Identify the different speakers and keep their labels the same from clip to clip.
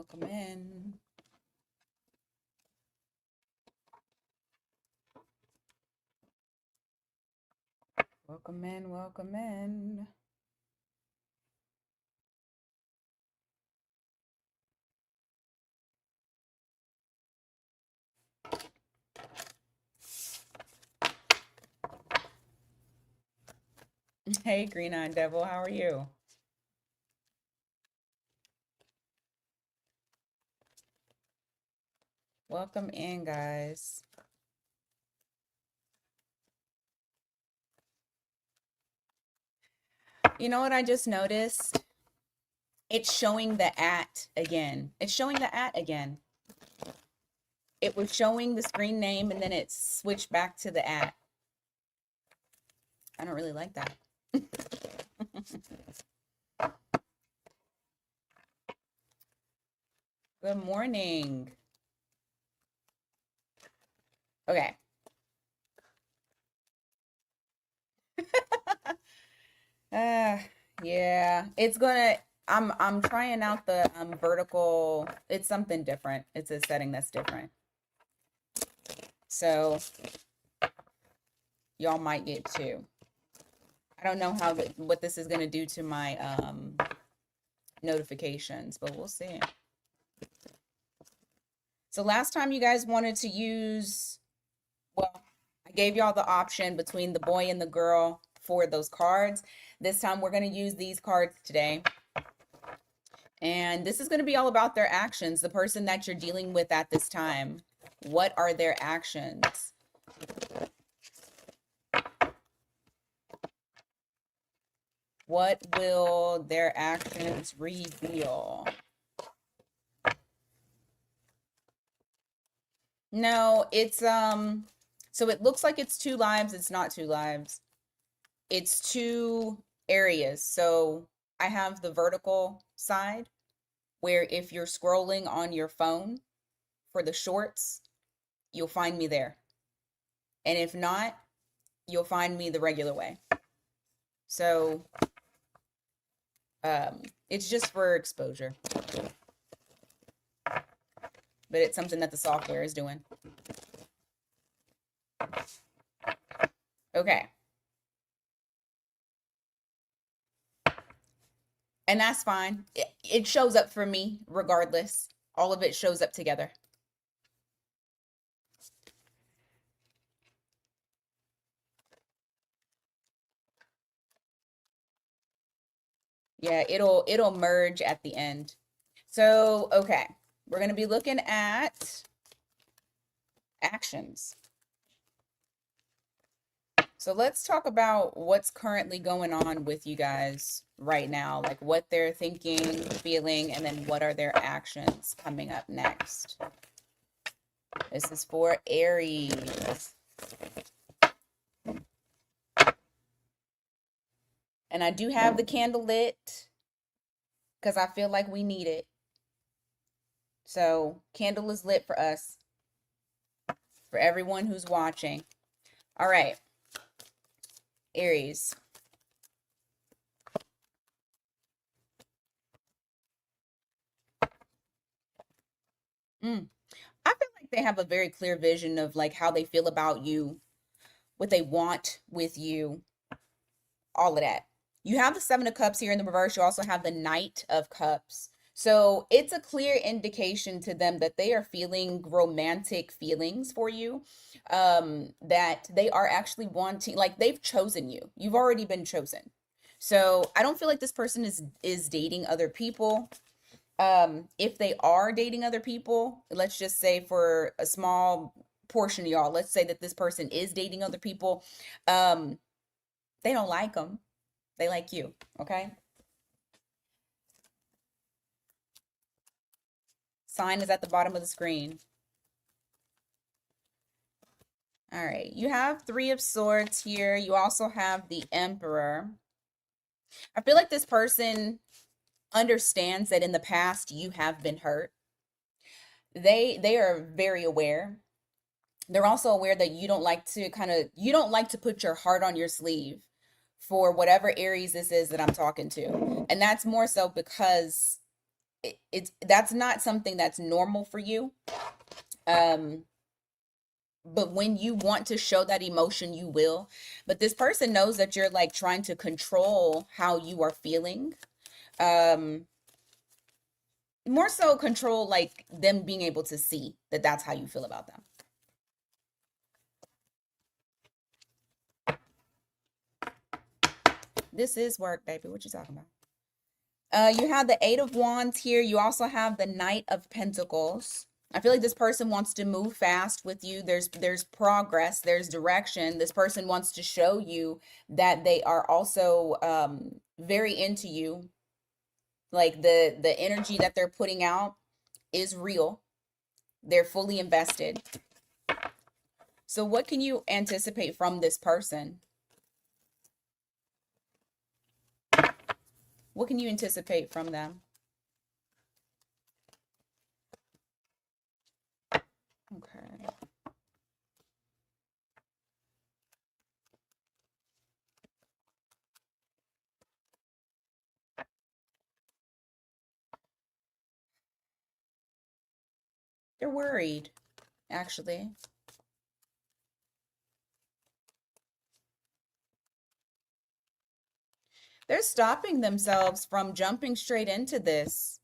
Speaker 1: welcome in. Welcome in, welcome in. Hey, Green Eyed Devil, how are you? Welcome in, guys. You know what I just noticed? It's showing the at again. It's showing the at again. It was showing the screen name and then it switched back to the at. I don't really like that. Good morning. Okay. Uh, yeah, it's gonna. I'm trying out the vertical. It's something different. It's a setting that's different. So y'all might get two. I don't know how what this is gonna do to my notifications, but we'll see. So last time you guys wanted to use, well, I gave y'all the option between the boy and the girl for those cards. This time we're gonna use these cards today. And this is going to be all about their actions, the person that you're dealing with at this time. What are their actions? What will their actions reveal? No, it's so it looks like it's two lives. It's not two lives. It's two areas. So I have the vertical side where if you're scrolling on your phone for the shorts, you'll find me there. And if not, you'll find me the regular way. So it's just for exposure, but it's something that the software is doing. Okay. And that's fine. It shows up for me regardless. All of it shows up together. Yeah, it'll merge at the end. So, okay. We're going to be looking at actions. So let's talk about what's currently going on with you guys right now, like what they're thinking, feeling, and then what are their actions coming up next. This is for Aries. And I do have the candle lit because I feel like we need it. So, candle is lit for us, for everyone who's watching. All right, Aries. I feel like they have a very clear vision of like how they feel about you, what they want with you, all of that. You have the Seven of Cups here in the reverse. You also have the Knight of Cups. So it's a clear indication to them that they are feeling romantic feelings for you, that they are actually wanting, like they've chosen you. You've already been chosen. So I don't feel like this person is dating other people. If they are dating other people, let's just say for a small portion of y'all, let's say that this person is dating other people, um, they don't like them. They like you, okay? Sign is at the bottom of the screen. All right, you have Three of Swords here. You also have the Emperor. I feel like this person understands that in the past you have been hurt. They are very aware. They're also aware that you don't like to you don't like to put your heart on your sleeve for whatever Aries this is that I'm talking to. And that's more so because that's not something that's normal for you. Um, but when you want to show that emotion, you will. But this person knows that you're like trying to control how you are feeling. Um, More so control like them being able to see that that's how you feel about them. This is work, baby. What you talking about? You have the Eight of Wands here. You also have the Knight of Pentacles. I feel like this person wants to move fast with you. There's progress, there's direction. This person wants to show you that they are also very into you. Like the energy that they're putting out is real. They're fully invested. So what can you anticipate from this person? What can you anticipate from them? Okay. They're worried, actually. They're stopping themselves from jumping straight into this.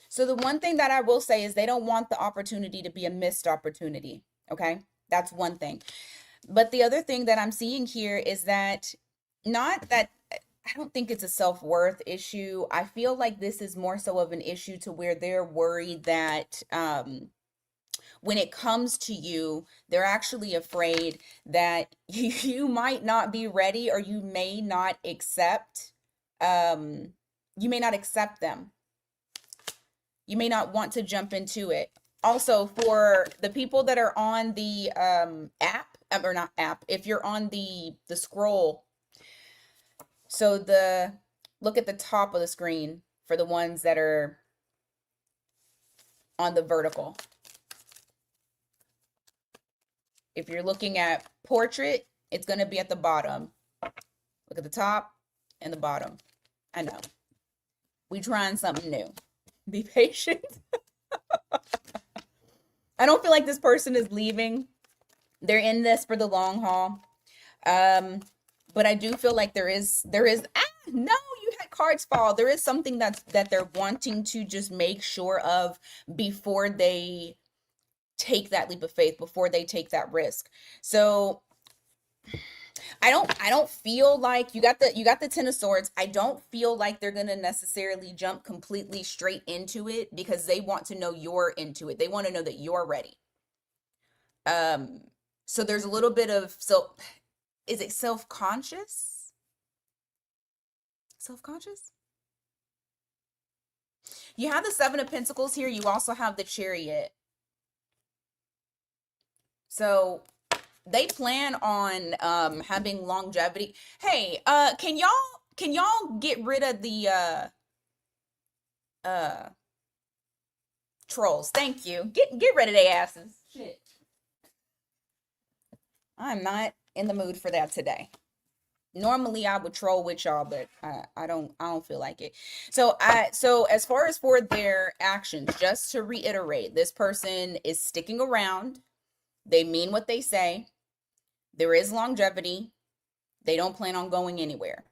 Speaker 1: So the one thing that I will say is they don't want the opportunity to be a missed opportunity. Okay. That's one thing. But the other thing that I'm seeing here is that not that I don't think it's a self-worth issue. I feel like this is more so of an issue to where they're worried that when it comes to you, they're actually afraid that you might not be ready or um you may not accept them. You may not want to jump into it. Also, for the people that are on the app, or not app, if you're on the scroll, so look at the top of the screen for the ones that are on the vertical. If you're looking at portrait, it's going to be at the bottom. Look at the top and the bottom. I know. We trying something new. Be patient. I don't feel like this person is leaving. They're in this for the long haul. But I do feel like there is no, you had cards fall. There is something that they're wanting to just make sure of before they take that leap of faith, before they take that risk. So I don't feel like you got the Ten of Swords. I don't feel like they're gonna necessarily jump completely straight into it because they want to know you're into it. They want to know that you're ready. So there's a little bit of is it self-conscious? Self-conscious? You have the Seven of Pentacles here. You also have the Chariot. So they plan on having longevity. Hey, can y'all get rid of the uh trolls? Thank you. Get rid of their asses. Shit. I'm not in the mood for that today. Normally I would troll with y'all, but I don't feel like it. So as far as for their actions, just to reiterate, this person is sticking around. They mean what they say. There is longevity. They don't plan on going anywhere.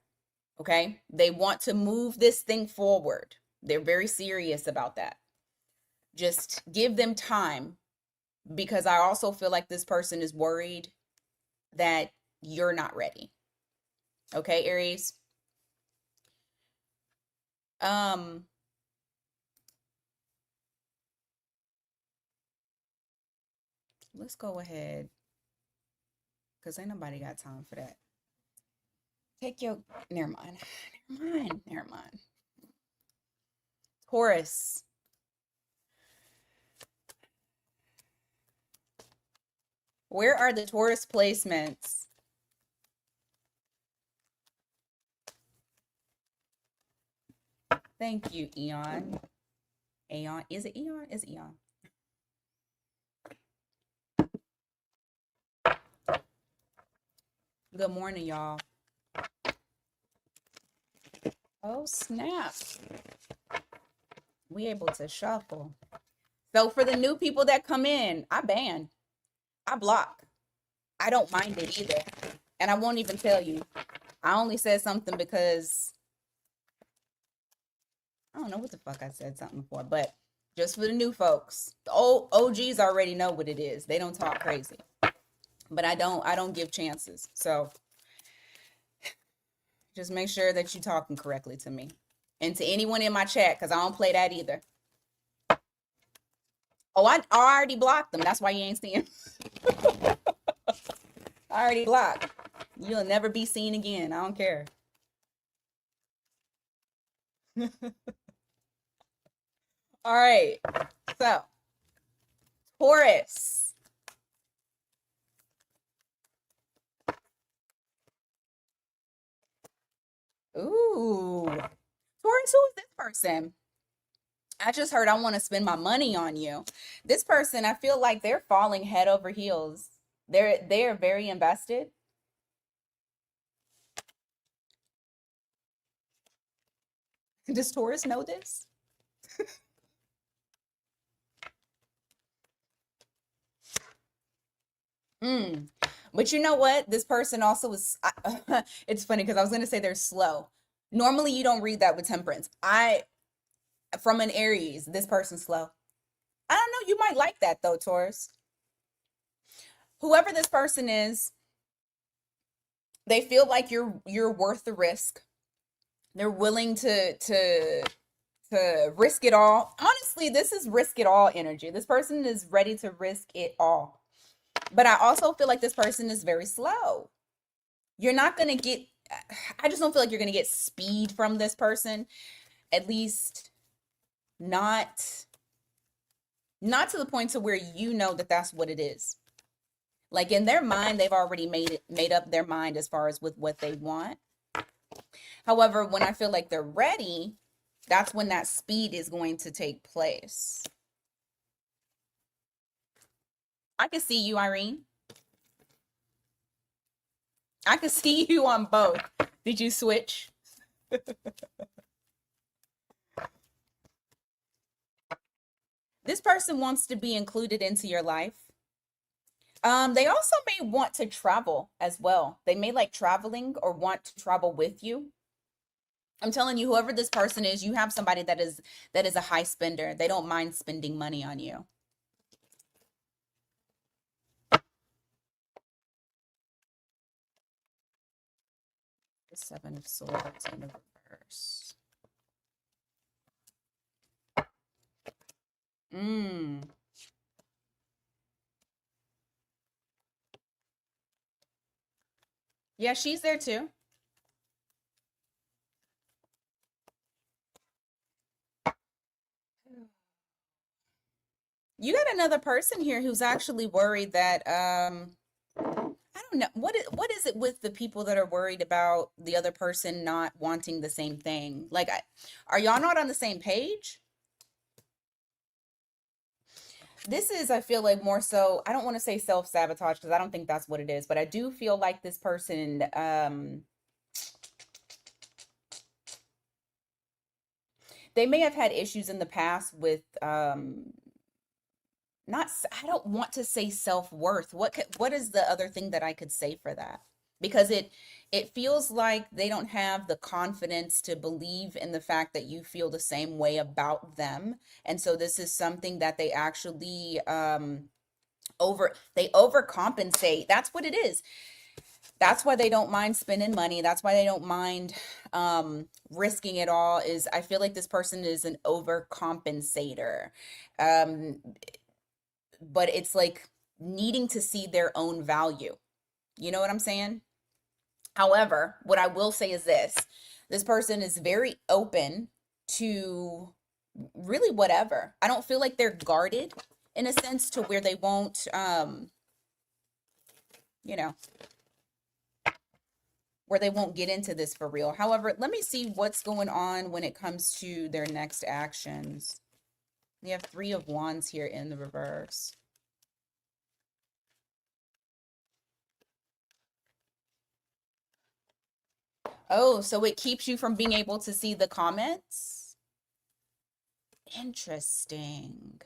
Speaker 1: Okay? They want to move this thing forward. They're very serious about that. Just give them time, because I also feel like this person is worried that you're not ready. Okay, Aries? Let's go ahead, because ain't nobody got time for that. Take your, never mind. Never mind. Taurus. Where are the Taurus placements? Thank you, Eon. Aeon. Is it Eon? Is it Eon? Good morning, y'all. Oh, snap. We able to shuffle. So for the new people that come in, I ban. I block. I don't mind it either. And I won't even tell you. I only said something because I don't know what the fuck I said something for, but just for the new folks. The old OGs already know what it is. They don't talk crazy. But I don't give chances. So just make sure that you're talking correctly to me. And to anyone in my chat, because I don't play that either. Oh, I already blocked them. That's why you ain't seeing. I already blocked. You'll never be seen again. I don't care. All right. So, Taurus. Ooh. Taurus, who is this person? I just heard I want to spend my money on you. This person, I feel like they're falling head over heels. They're very invested. Does Taurus know this? Mm. But you know what? This person also is. It's funny because I was going to say they're slow. Normally, you don't read that with temperance. From an Aries, this person's slow. I don't know. You might like that though, Taurus. Whoever this person is, they feel like you're worth the risk. They're willing to risk it all. Honestly, this is risk it all energy. This person is ready to risk it all. But I also feel like this person is very slow. You're not going to get, I just don't feel like you're going to get speed from this person. At least not to the point to where you know that that's what it is. Like in their mind, they've already made up their mind as far as with what they want. However, when I feel like they're ready, that's when that speed is going to take place. I can see you, Irene. I can see you on both. Did you switch? This person wants to be included into your life. They also may want to travel as well. They may like traveling or want to travel with you. I'm telling you, whoever this person is, you have somebody that is a high spender. They don't mind spending money on you. The Seven of Swords in the reverse. Yeah, she's there too. You got another person here who's actually worried that I don't know what is it with the people that are worried about the other person not wanting the same thing? Like are y'all not on the same page? This is, I feel like more so, I don't want to say self-sabotage because I don't think that's what it is, but I do feel like this person they may have had issues in the past with not I don't want to say self-worth. What is the other thing that I could say for that? Because it feels like they don't have the confidence to believe in the fact that you feel the same way about them. And so this is something that they actually they overcompensate. That's what it is. That's why they don't mind spending money. That's why they don't mind risking it all. Is I feel like this person is an overcompensator. Um, but it's like needing to see their own value. You know what I'm saying? However, what I will say is this person is very open to really whatever. I don't feel like they're guarded in a sense to where they won't, you know, where they won't get into this for real. However, let me see what's going on when it comes to their next actions. We have Three of Wands here in the reverse. Oh, so it keeps you from being able to see the comments? Interesting.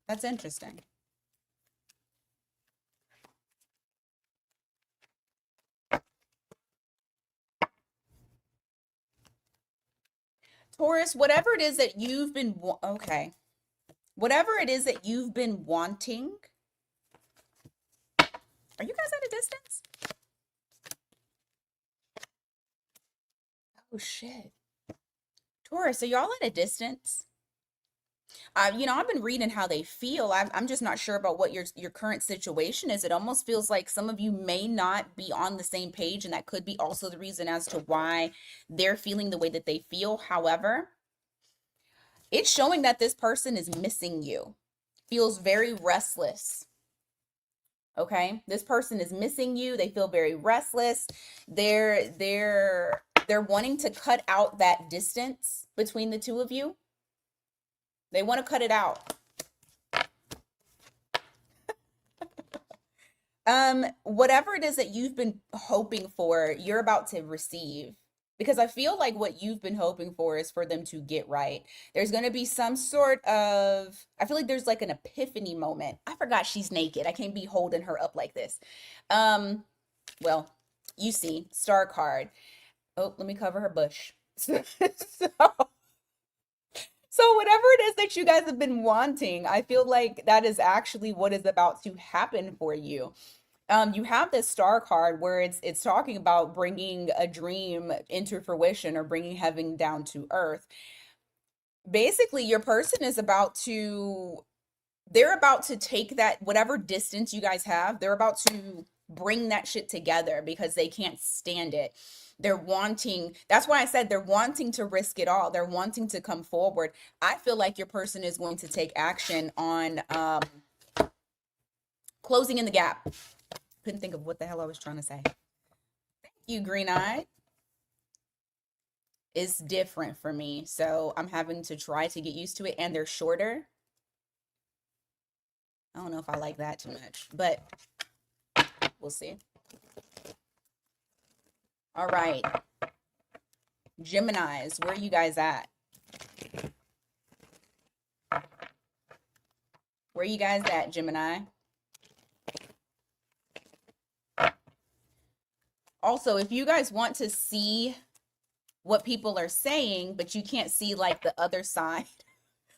Speaker 1: That's interesting. Taurus, whatever it is that you've been, okay. Whatever it is that you've been wanting, are you guys at a distance? Oh, shit. Taurus, are y'all at a distance? I've been reading how they feel. I'm just not sure about what your current situation is. It almost feels like some of you may not be on the same page, and that could be also the reason as to why they're feeling the way that they feel. However, it's showing that this person is missing you, feels very restless. Okay, this person is missing you. They feel very restless. They're wanting to cut out that distance between the two of you. They want to cut it out. Whatever it is that you've been hoping for, you're about to receive. Because I feel like what you've been hoping for is for them to get right. There's going to be some sort of, I feel like there's like an epiphany moment. I forgot she's naked. I can't be holding her up like this. Um, well, you see, star card. Oh, let me cover her bush. So whatever it is that you guys have been wanting, I feel like that is actually what is about to happen for you. You have this star card where it's talking about bringing a dream into fruition or bringing heaven down to earth. Basically, your person is about to they're about to take that whatever distance you guys have, they're about to bring that shit together because they can't stand it. They're wanting, that's why I said they're wanting to risk it all. They're wanting to come forward. I feel like your person is going to take action on closing in the gap. Couldn't think of what the hell I was trying to say. You green eye. It's different for me, so I'm having to try to get used to it, and they're shorter. I don't know if I like that too much, but we'll see. All right. Geminis, where are you guys at? Where are you guys at, Gemini? Also, if you guys want to see what people are saying, but you can't see like the other side,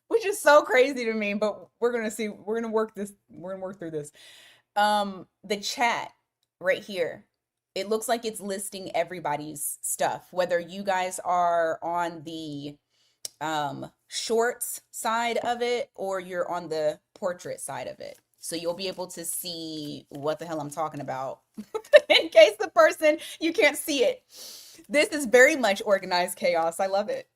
Speaker 1: which is so crazy to me, but we're gonna see, we're gonna work through this. The chat right here, it looks like it's listing everybody's stuff, whether you guys are on the shorts side of it or you're on the portrait side of it. So you'll be able to see what the hell I'm talking about in case the person, you can't see it. This is very much organized chaos. I love it.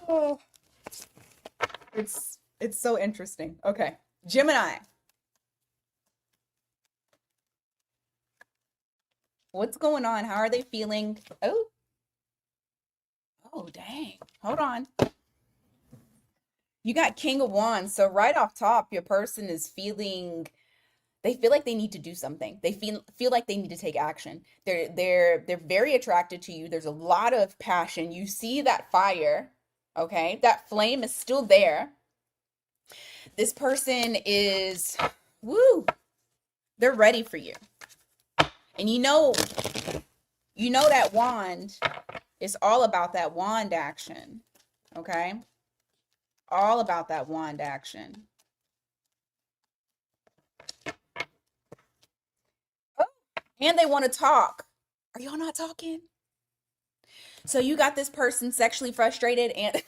Speaker 1: Oh, it's so interesting. Okay. Gemini. What's going on? How are they feeling? Oh. Oh, dang. Hold on. You got King of Wands. So right off top, your person is feeling they feel like they need to do something. They feel like they need to take action. They're very attracted to you. There's a lot of passion. You see that fire, okay? That flame is still there. This person is woo. They're ready for you. And you know that wand is all about that wand action, okay? All about that wand action. Oh, and they want to talk. Are y'all not talking? So you got this person sexually frustrated and I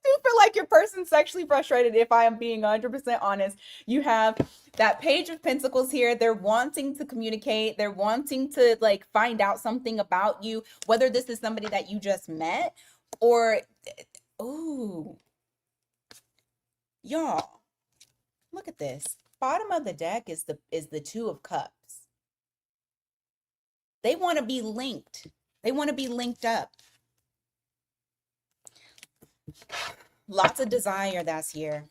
Speaker 1: do feel like your person's sexually frustrated if I am being 100% honest. You have that page of pentacles here. They're wanting to communicate. They're wanting to like find out something about you, whether this is somebody that you just met or ooh. Y'all, look at this. Bottom of the deck is the Two of Cups. They want to be linked. They want to be linked up. Lots of desire that's here.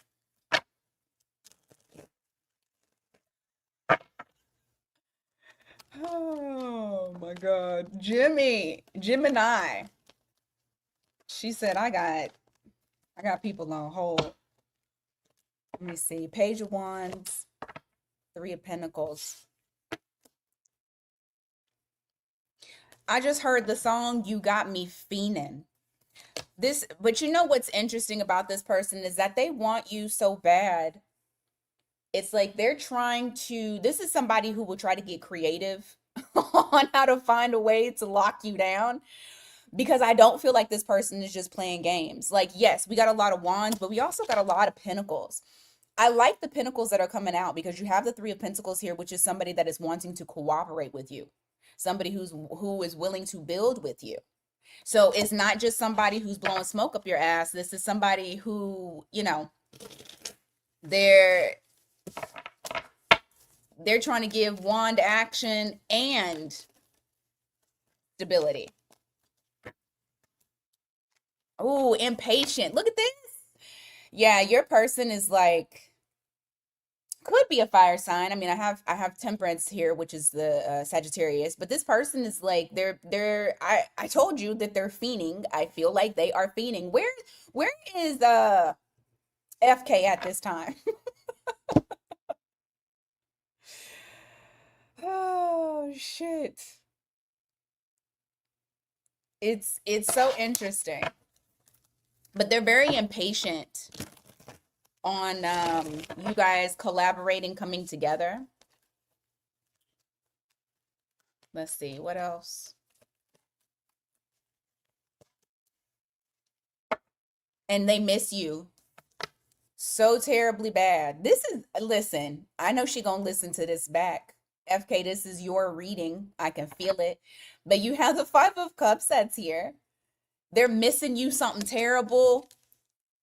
Speaker 1: Oh my God. Gemini. She said, I got people on hold. Let me see. Page of Wands, Three of Pentacles. I just heard the song You Got Me Fiendin'. But you know what's interesting about this person is that they want you so bad. It's like this is somebody who will try to get creative on how to find a way to lock you down, because I don't feel like this person is just playing games. Like, yes, we got a lot of wands, but we also got a lot of pentacles. I like the pentacles that are coming out because you have the Three of Pentacles here, which is somebody that is wanting to cooperate with you, somebody who is willing to build with you. So it's not just somebody who's blowing smoke up your ass. This is somebody who, they're trying to give wand action and stability. Oh, impatient. Look at this. Yeah, your person is like, could be a fire sign. I mean, I have Temperance here, which is the Sagittarius, but this person is like I told you that they're fiending. I feel like they are fiending. Where is FK at this time? Oh shit. It's so interesting. But they're very impatient on you guys collaborating, coming together. Let's see, what else? And they miss you so terribly bad. Listen, I know she gonna listen to this back. FK, this is your reading. I can feel it. But you have the Five of Cups that's here. They're missing you something terrible.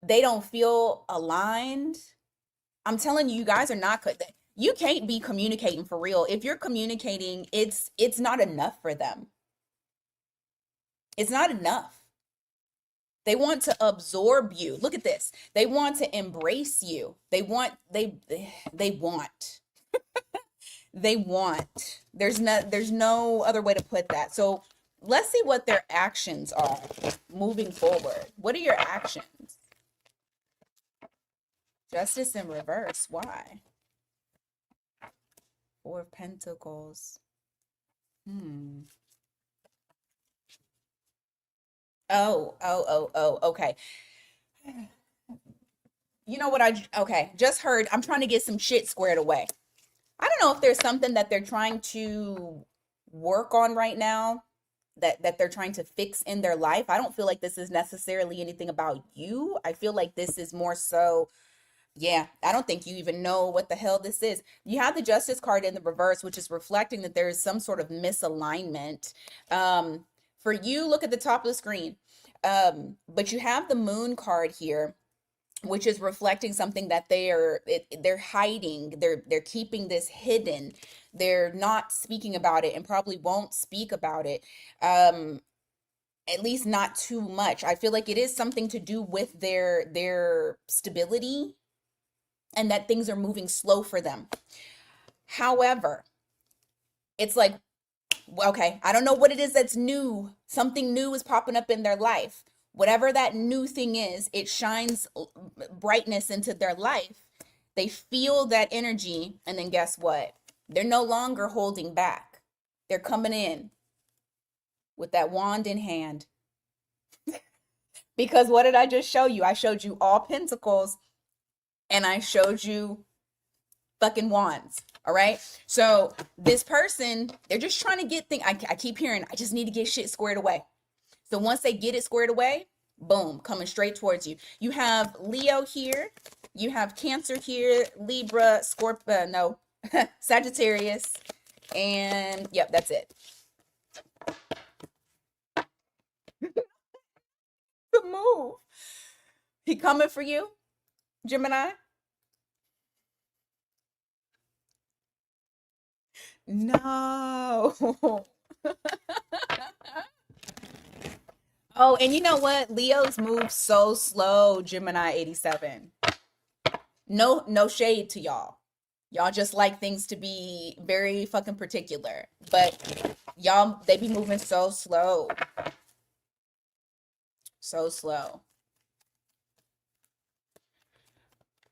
Speaker 1: They don't feel aligned. I'm telling you, you guys are not good. You can't be communicating for real. If you're communicating, it's not enough for them. It's not enough. They want to absorb you. Look at this. They want to embrace you. They want. They want. There's no other way to put that. So let's see what their actions are moving forward. What are your actions? Justice in reverse. Why? Four of Pentacles. Oh, okay. You know what okay, just heard. I'm trying to get some shit squared away. I don't know if there's something that they're trying to work on right now, that they're trying to fix in their life. I don't feel like this is necessarily anything about you. I feel like this is more so, yeah, I don't think you even know what the hell this is. You have the Justice card in the reverse, which is reflecting that there is some sort of misalignment. For you, look at the top of the screen. But you have the Moon card here, which is reflecting something that they're hiding. They're keeping this hidden. They're not speaking about it and probably won't speak about it. At least not too much. I feel like it is something to do with their stability, and that things are moving slow for them. However, it's like, okay, I don't know what it is that's new. Something new is popping up in their life. Whatever that new thing is, it shines brightness into their life. They feel that energy, and then guess what? They're no longer holding back. They're coming in with that wand in hand. Because what did I just show you? I showed you all pentacles, and I showed you fucking wands. All right. So this person, they're just trying to get things. I keep hearing, I just need to get shit squared away. So once they get it squared away, boom, coming straight towards you. You have Leo here. You have Cancer here, Libra, Scorpio, no, Sagittarius. And yep, that's it. The move. He coming for you, Gemini? No. Oh, and you know what? Leos move so slow, Gemini 87. No shade to y'all. Y'all just like things to be very fucking particular. But y'all, they be moving so slow. So slow.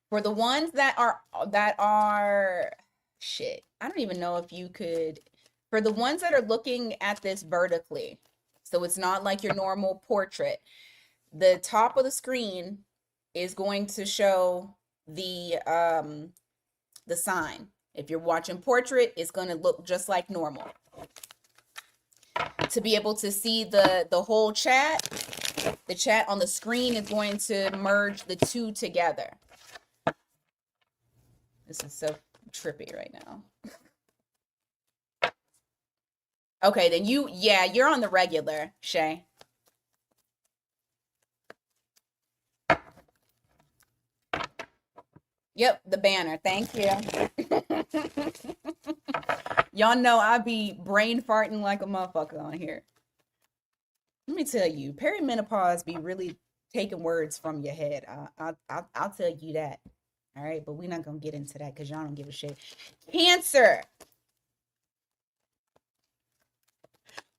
Speaker 1: For the ones that are shit. I don't even know if you could, for the ones that are looking at this vertically. So it's not like your normal portrait. The top of the screen is going to show the sign. If you're watching portrait, it's going to look just like normal. To be able to see the whole chat, the chat on the screen is going to merge the two together. This is so trippy right now. Okay, then you're on the regular, Shay. Yep, the banner. Thank you. Y'all know I be brain farting like a motherfucker on here. Let me tell you, perimenopause be really taking words from your head. I'll tell you that. All right, but we're not gonna get into that because y'all don't give a shit. Cancer.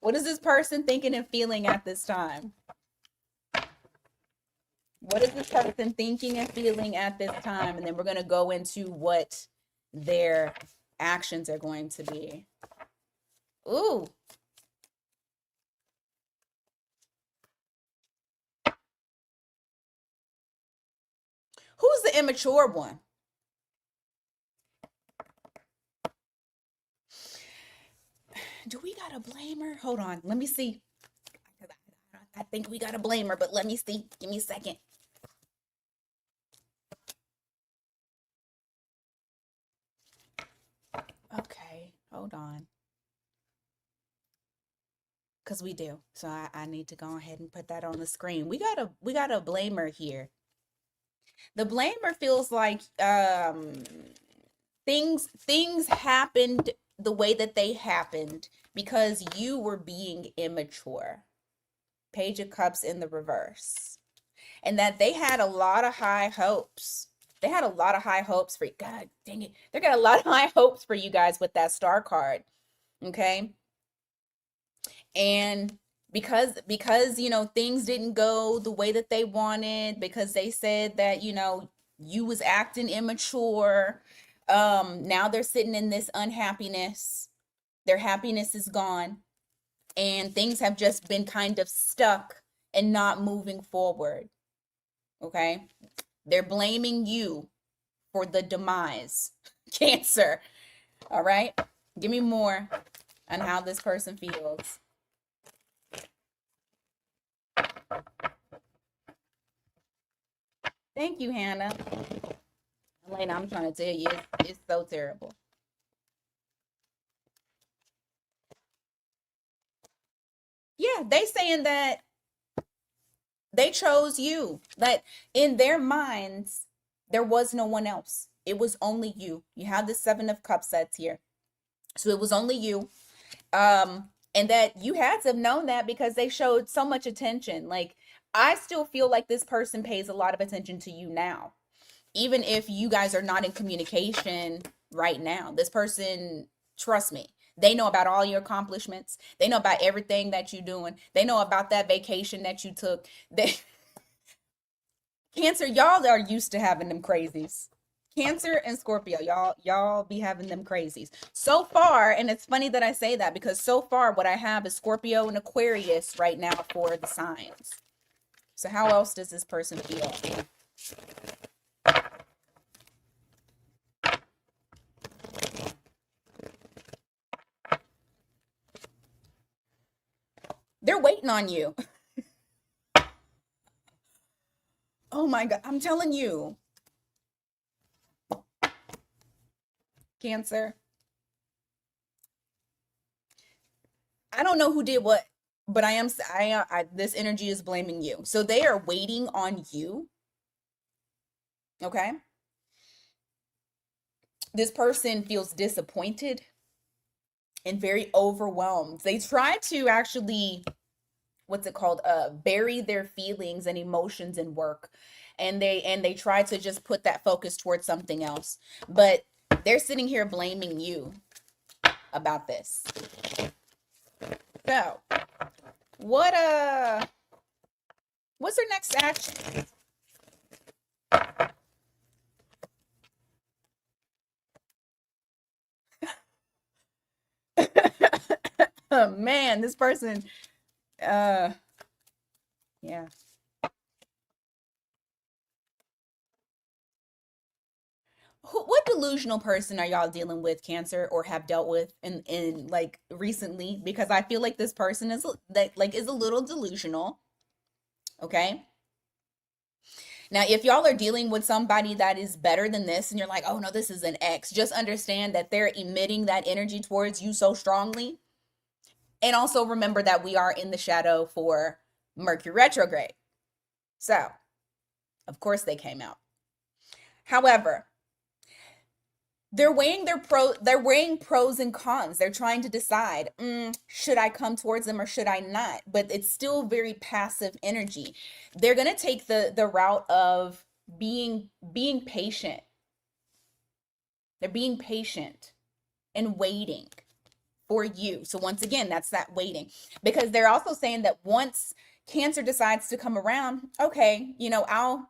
Speaker 1: What is this person thinking and feeling at this time? What is this person thinking and feeling at this time? And then we're gonna go into what their actions are going to be. Ooh. Who's the immature one? Do we got a blamer? Hold on. Let me see. I think we got a blamer, but let me see. Give me a second. Okay. Hold on. Because we do. So I need to go ahead and put that on the screen. We got a blamer here. The blamer feels like things happened the way that they happened because you were being immature. Page of Cups in the reverse. And that they had a lot of high hopes. They had a lot of high hopes for you. God dang it. They got a lot of high hopes for you guys with that star card. Okay? And because you know things didn't go the way that they wanted, because they said that you know you was acting immature, now they're sitting in this unhappiness. Their happiness is gone and things have just been kind of stuck and not moving forward. Okay, they're blaming you for the demise. Cancer. All right, give me more on how this person feels. Thank you, Hannah. Elena, I'm trying to tell you, it's so terrible. Yeah, they saying that they chose you. That in their minds, there was no one else. It was only you. You have the Seven of Cups that's here. So it was only you. And that you had to have known that because they showed so much attention. Like, I still feel like this person pays a lot of attention to you now. Even if you guys are not in communication right now, this person, trust me, they know about all your accomplishments. They know about everything that you're doing. They know about that vacation that you took. They Cancer, y'all are used to having them crazies. Cancer and Scorpio, y'all be having them crazies. So far, and it's funny that I say that because so far what I have is Scorpio and Aquarius right now for the signs. So how else does this person feel? They're waiting on you. Oh my God, I'm telling you. Cancer. I don't know who did what, but this energy is blaming you. So they are waiting on you. Okay? This person feels disappointed and very overwhelmed. They try to actually what's it called, bury their feelings and emotions in work, and they try to just put that focus towards something else, but they're sitting here blaming you about this. So what what's their next action? Oh, man, this person, yeah. What delusional person are y'all dealing with, Cancer, or have dealt with in like recently? Because I feel like this person is like is a little delusional. Okay. Now, if y'all are dealing with somebody that is better than this, and you're like, oh no, this is an ex, just understand that they're emitting that energy towards you so strongly. And also remember that we are in the shadow for Mercury retrograde. So, of course, they came out. However, they're weighing pros and cons. They're trying to decide, should I come towards them or should I not? But it's still very passive energy. They're gonna take the route of being patient. They're being patient and waiting for you. So once again, that's that waiting. Because they're also saying that once Cancer decides to come around, okay, I'll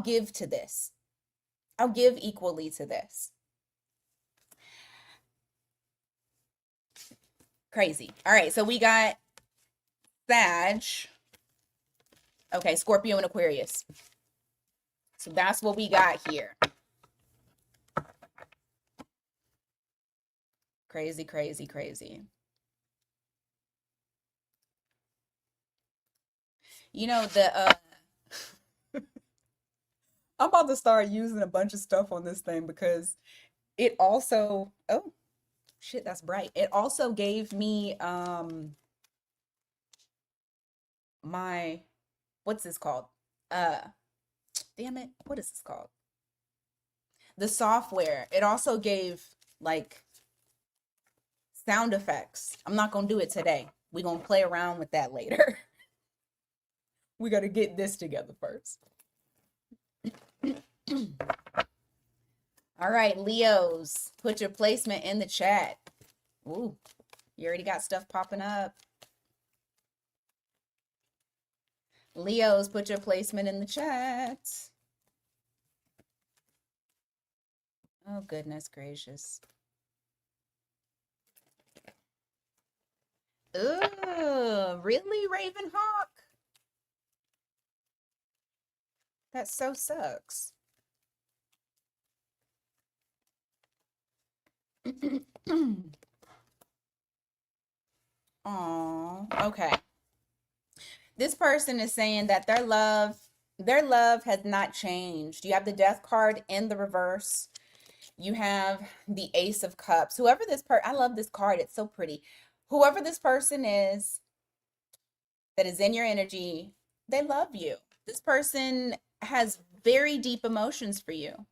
Speaker 1: give to this. I'll give equally to this. Crazy. All right, so we got Sag. Okay, Scorpio and Aquarius. So that's what we got here. Crazy, crazy, crazy. You know, I'm about to start using a bunch of stuff on this thing because it also, oh shit, that's bright. It also gave me my, what's this called? Uh Damn it, what is this called? The software. It also gave like sound effects. I'm not gonna do it today. We're gonna play around with that later. We gotta get this together first. All right, Leos, put your placement in the chat. Ooh, you already got stuff popping up. Leos, put your placement in the chat. Oh, goodness gracious. Ooh, really, Ravenhawk? That so sucks. Oh, okay. This person is saying that their love has not changed. You have the Death card in the reverse. You have the Ace of Cups. Whoever this I love this card. It's so pretty. Whoever this person is that is in your energy, they love you. This person has very deep emotions for you.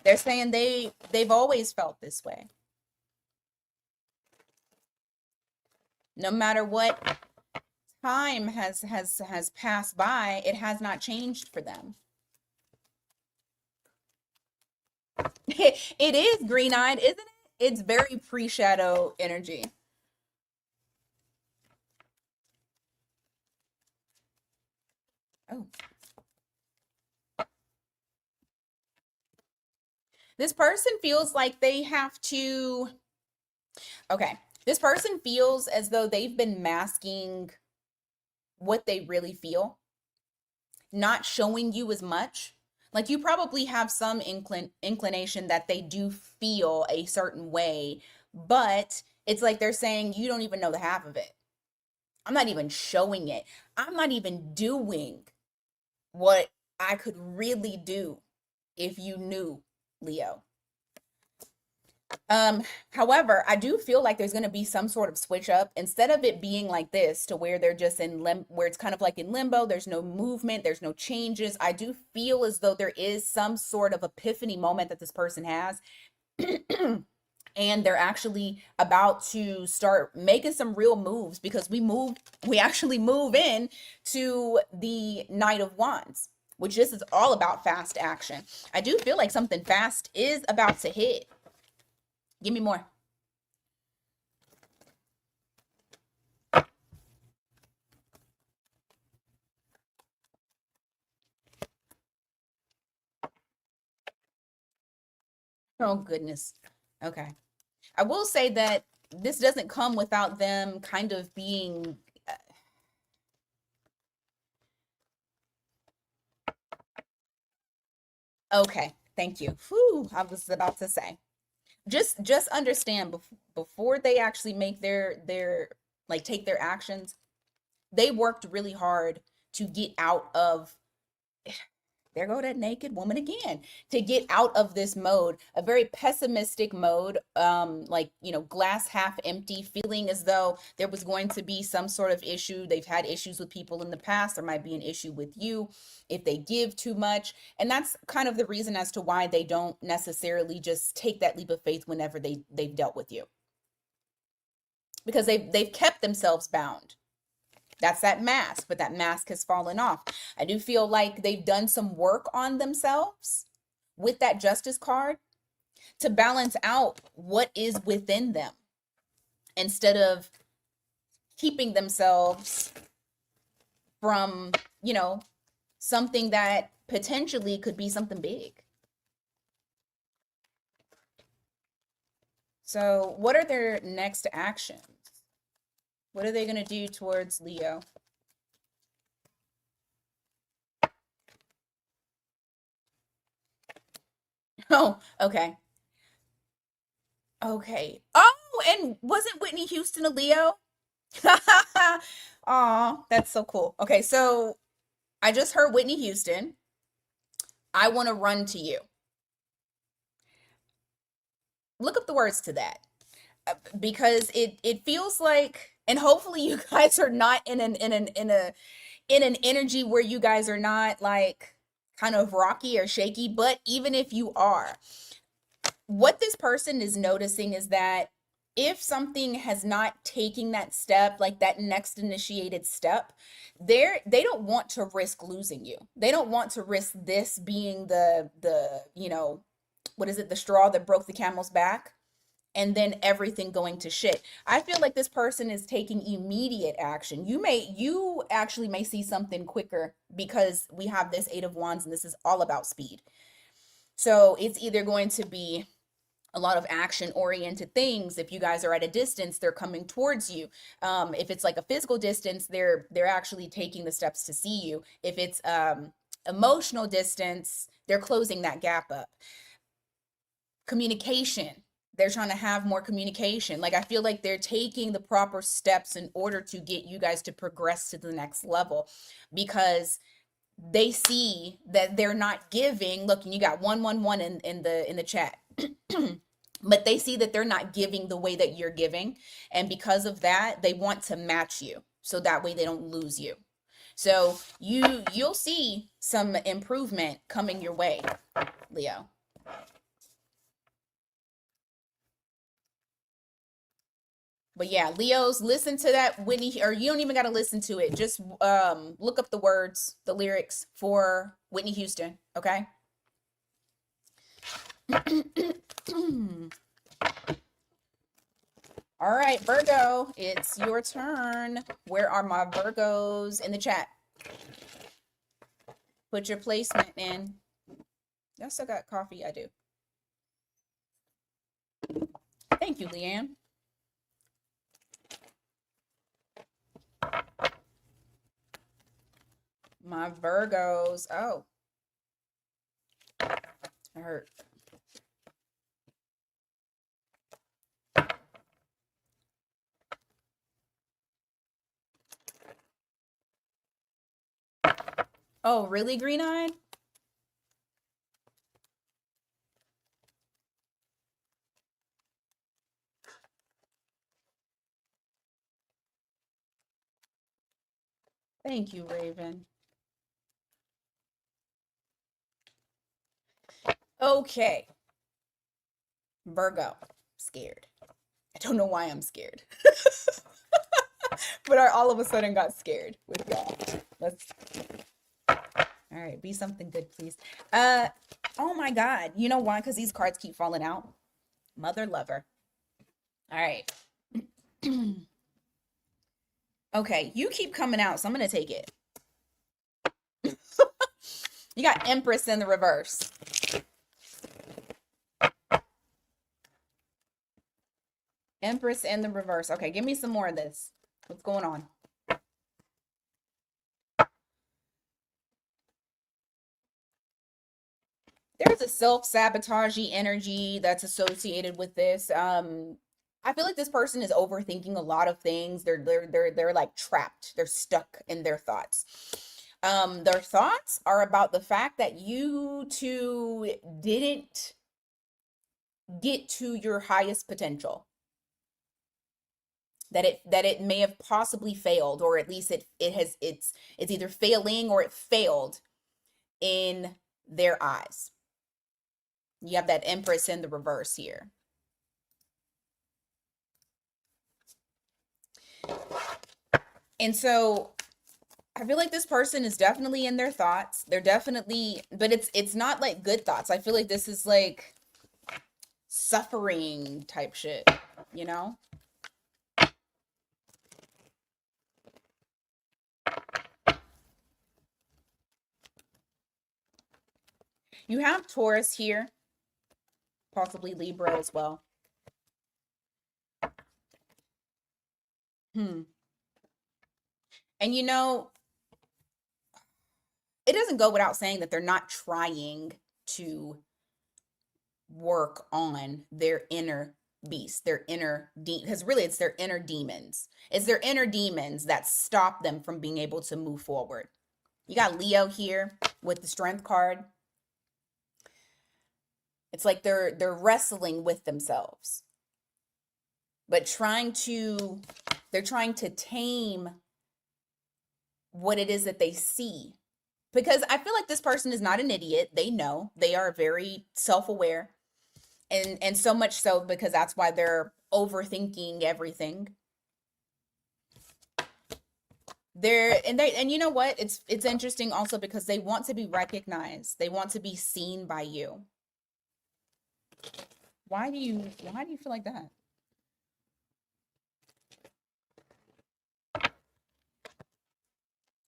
Speaker 1: They're saying they've always felt this way. No matter what time has passed by, it has not changed for them. It is green-eyed, isn't it? It's very pre-shadow energy. Oh. This person feels like they have to, okay, this person feels as though they've been masking what they really feel, not showing you as much. Like you probably have some inclination that they do feel a certain way, but it's like they're saying you don't even know the half of it. I'm not even showing it. I'm not even doing what I could really do if you knew, Leo. However, I do feel like there's going to be some sort of switch up instead of it being like this to where they're just in where it's kind of like in limbo, there's no movement, there's no changes. I do feel as though there is some sort of epiphany moment that this person has and they're actually about to start making some real moves because we actually move in to the Knight of Wands, which this is all about fast action. I do feel like something fast is about to hit. Give me more. Oh goodness. Okay. I will say that this doesn't come without them kind of being okay. Thank you. Whew, I was about to say. Just understand before they actually make their like take their actions, they worked really hard to get out of there go that naked woman again, to get out of this mode, a very pessimistic mode, like, you know, glass half empty, feeling as though there was going to be some sort of issue. They've had issues with people in the past. There might be an issue with you if they give too much. And that's kind of the reason as to why they don't necessarily just take that leap of faith whenever they've dealt with you, because they've kept themselves bound. That's that mask, but that mask has fallen off. I do feel like they've done some work on themselves with that Justice card to balance out what is within them instead of keeping themselves from, you know, something that potentially could be something big. So, what are their next actions? What are they going to do towards Leo? Oh, okay. Okay. Oh, and wasn't Whitney Houston a Leo? Aw, that's so cool. Okay, so I just heard Whitney Houston. I want to run to you. Look up the words to that, because it feels like, and hopefully you guys are not in an energy where you guys are not like kind of rocky or shaky, but even if you are, what this person is noticing is that if something has not taken that step, like that next initiated step, they don't want to risk losing you. They don't want to risk this being the, you know, what is it, the straw that broke the camel's back, and then everything going to shit. I feel like this person is taking immediate action. You actually may see something quicker because we have this Eight of Wands and this is all about speed. So it's either going to be a lot of action oriented things. If you guys are at a distance, they're coming towards you. If it's like a physical distance, they're actually taking the steps to see you. If it's emotional distance, they're closing that gap up. Communication, they're trying to have more communication. Like, I feel like they're taking the proper steps in order to get you guys to progress to the next level, because they see that they're not giving. Look, and you got 111 in the chat. But they see that they're not giving the way that you're giving, and because of that, they want to match you so that way they don't lose you. So you'll see some improvement coming your way, Leo. But yeah, Leos, listen to that Whitney, or you don't even got to listen to it. Just look up the words, the lyrics for Whitney Houston, okay? All right, Virgo, it's your turn. Where are my Virgos in the chat? Put your placement in. Y'all still got coffee? I do. Thank you, Leanne. My Virgos. Oh, I hurt. Oh, really, Green Eyed? Thank you, Raven. Okay. Virgo, scared. I don't know why I'm scared. But I all of a sudden got scared with that. Let's all right, be something good, please. Oh my God. You know why? Because these cards keep falling out. Mother lover. All right. Okay, you keep coming out, so I'm gonna take it. You got Empress in the reverse. Empress in the reverse. Okay, give me some more of this. What's going on? There's a self-sabotaging energy that's associated with this. I feel like this person is overthinking a lot of things. They're like trapped. They're stuck in their thoughts. Their thoughts are about the fact that you two didn't get to your highest potential. That it may have possibly failed, or at least it's either failing or it failed in their eyes. You have that Empress in the reverse here. And so I feel like this person is definitely in their thoughts. They're definitely, but it's not like good thoughts. I feel like this is like suffering type shit, you know? You have Taurus here, possibly Libra as well. And you know, it doesn't go without saying that they're not trying to work on their inner beast, their inner because really it's their inner demons. It's their inner demons that stop them from being able to move forward. You got Leo here with the Strength card. It's like they're wrestling with themselves, but they're trying to tame what it is that they see. Because I feel like this person is not an idiot. They know. They are very self-aware. And so much so because that's why they're overthinking everything. And you know what? It's interesting also because they want to be recognized. They want to be seen by you. Why do you feel like that?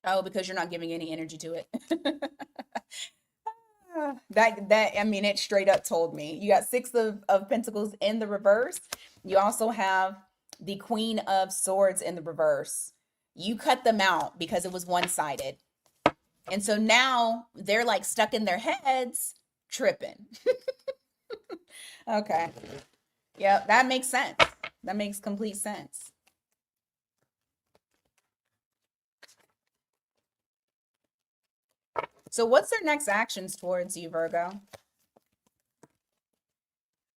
Speaker 1: Oh, because you're not giving any energy to it. That I mean, it straight up told me. You got Six of Pentacles in the reverse. You also have the Queen of Swords in the reverse. You cut them out because it was one-sided. And so now they're like stuck in their heads, tripping. Okay. Yep, that makes sense. That makes complete sense. So what's their next actions towards you, Virgo?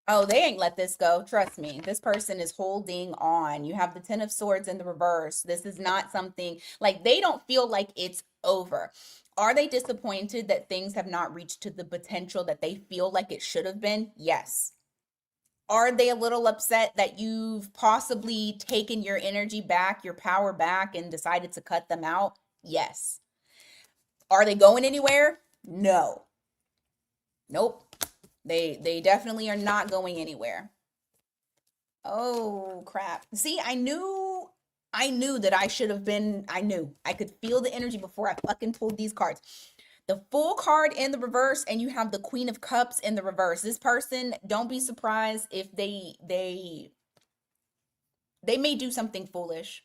Speaker 1: Oh, they ain't let this go. Trust me. This person is holding on. You have the Ten of Swords in the reverse. This is not something like they don't feel like it's over. Are they disappointed that things have not reached to the potential that they feel like it should have been? Yes. Are they a little upset that you've possibly taken your energy back, your power back, and decided to cut them out? Yes. Are they going anywhere? No. Nope. They definitely are not going anywhere. Oh, crap. See, I knew that I should have been, I knew. I could feel the energy before I fucking pulled these cards. The Fool card in the reverse, and you have the Queen of Cups in the reverse. This person, don't be surprised if they may do something foolish,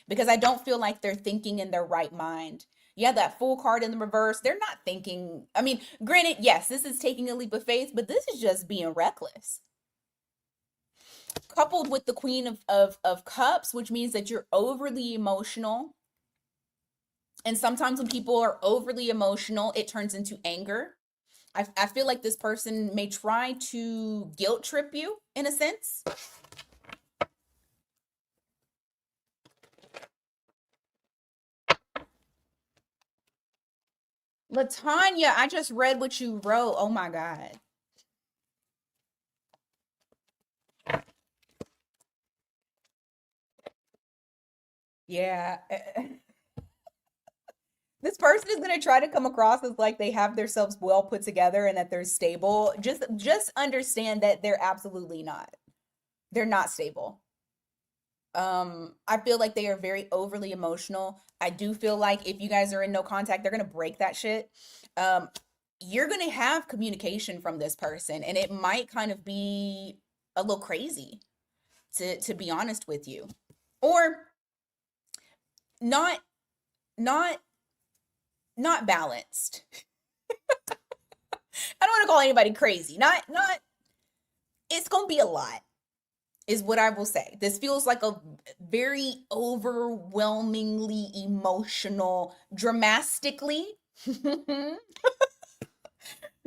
Speaker 1: because I don't feel like they're thinking in their right mind. You have that Fool card in the reverse. They're not thinking, I mean, granted, yes, this is taking a leap of faith, but this is just being reckless. Coupled with the Queen of Cups, which means that you're overly emotional. And sometimes when people are overly emotional, it turns into anger. I feel like this person may try to guilt trip you in a sense. Latanya, I just read what you wrote. Oh my God. Yeah. This person is going to try to come across as like they have themselves well put together and that they're stable. Just understand that they're absolutely not. They're not stable. I feel like they are very overly emotional. I do feel like if you guys are in no contact, they're going to break that shit. Um you're going to have communication from this person and it might kind of be a little crazy to be honest with you. Or not not not balanced. I don't want to call anybody crazy. Not it's going to be a lot is what I will say. This feels like a very overwhelmingly emotional, dramatically,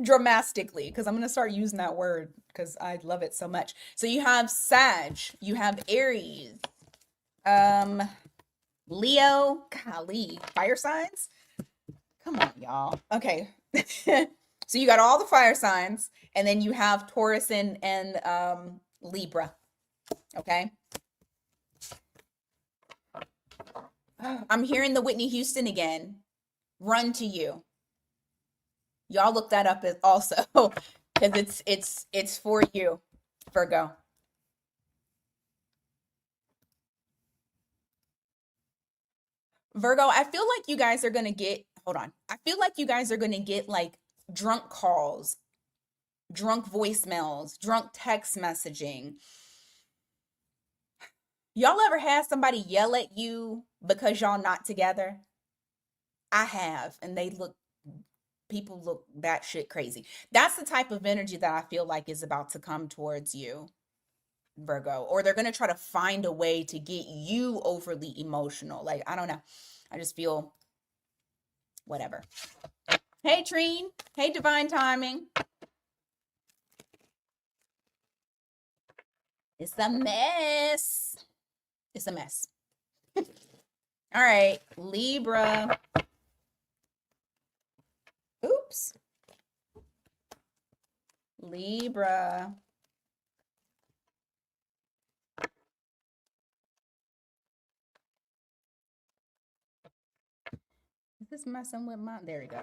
Speaker 1: dramatically, because I'm going to start using that word because I love it so much. So you have Sag, you have Aries, um, Leo, golly, fire signs. Come on, y'all. Okay. So you got all the fire signs, and then you have Taurus and Libra. Okay. I'm hearing the Whitney Houston again. Run to you. Y'all look that up also because it's for you, Virgo. Virgo, I feel like you guys are gonna get, hold on. I feel like you guys are gonna get like drunk calls, drunk voicemails, drunk text messaging. Y'all ever had somebody yell at you because y'all not together? I have, and people look batshit crazy. That's the type of energy that I feel like is about to come towards you, Virgo. Or they're gonna try to find a way to get you overly emotional. Like, I don't know. I just feel whatever. Hey Trine. Hey Divine Timing. It's a mess. It's a mess. All right, Libra. Oops. Libra. Is this messing with my? There we go.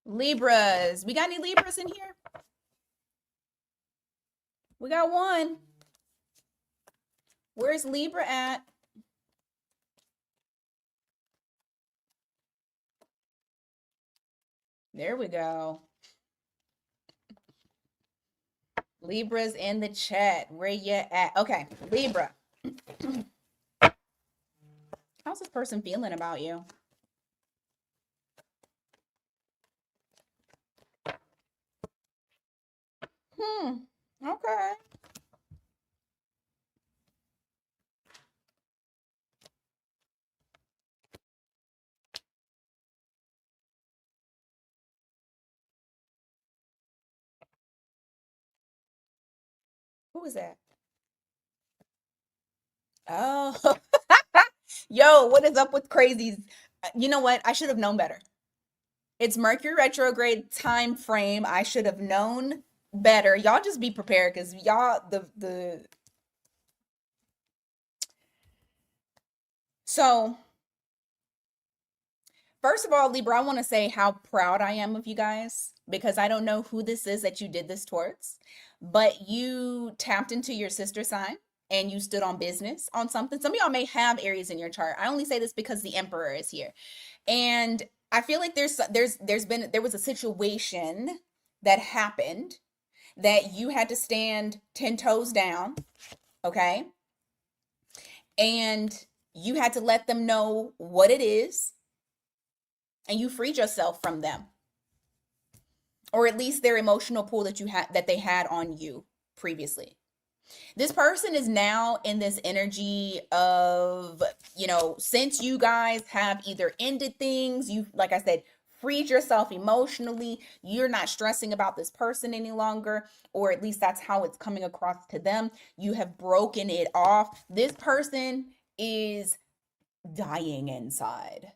Speaker 1: Libras. We got any Libras in here? We got one. Where's Libra at? There we go. Libra's in the chat. Where you at? Okay, Libra. How's this person feeling about you? Okay. Who is that? Oh, yo, what is up with crazies? You know what? I should have known better. It's Mercury retrograde time frame. I should have known better. Y'all just be prepared because y'all the so first of all, Libra, I want to say how proud I am of you guys because I don't know who this is that you did this towards, but you tapped into your sister sign and you stood on business on something. Some of y'all may have Aries in your chart. I only say this because the Emperor is here. And I feel like there was a situation that happened that you had to stand 10 toes down, okay? And you had to let them know what it is and you freed yourself from them, or at least their emotional pull that they had on you previously. This person is now in this energy of, since you guys have either ended things, you, like I said, freed yourself emotionally, you're not stressing about this person any longer, or at least that's how it's coming across to them. You have broken it off. This person is dying inside.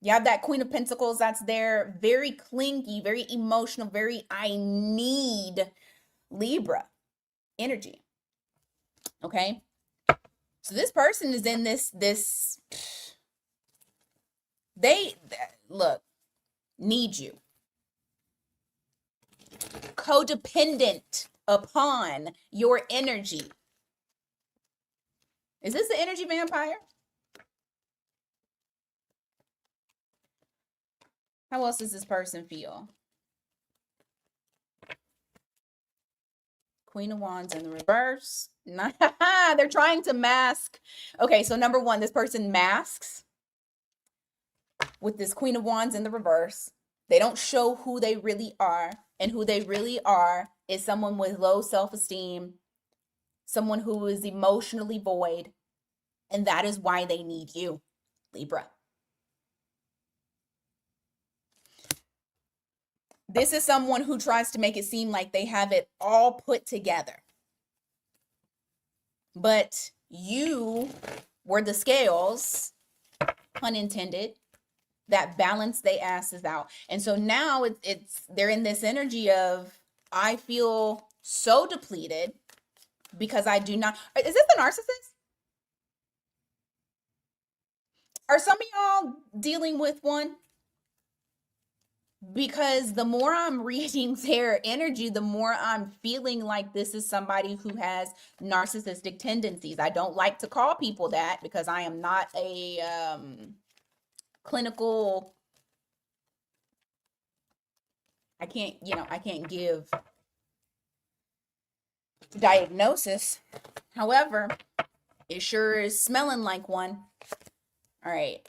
Speaker 1: You have that Queen of Pentacles that's there, very clingy, very emotional, very I need Libra energy. Okay. So this person is in they look, need you. Codependent upon your energy. Is this the energy vampire? How else does this person feel? Queen of Wands in the reverse. They're trying to mask. Okay, so number one, this person masks with this Queen of Wands in the reverse. They don't show who they really are. And who they really are is someone with low self-esteem, someone who is emotionally void. And that is why they need you, Libra. This is someone who tries to make it seem like they have it all put together. But you were the scales, pun intended, that balance their asses out. And so now they're in this energy of, I feel so depleted because I do not. Is this the narcissist? Are some of y'all dealing with one? Because the more I'm reading their energy, the more I'm feeling like this is somebody who has narcissistic tendencies. I don't like to call people that because I am not a clinical, I can't give diagnosis. However, it sure is smelling like one. All right.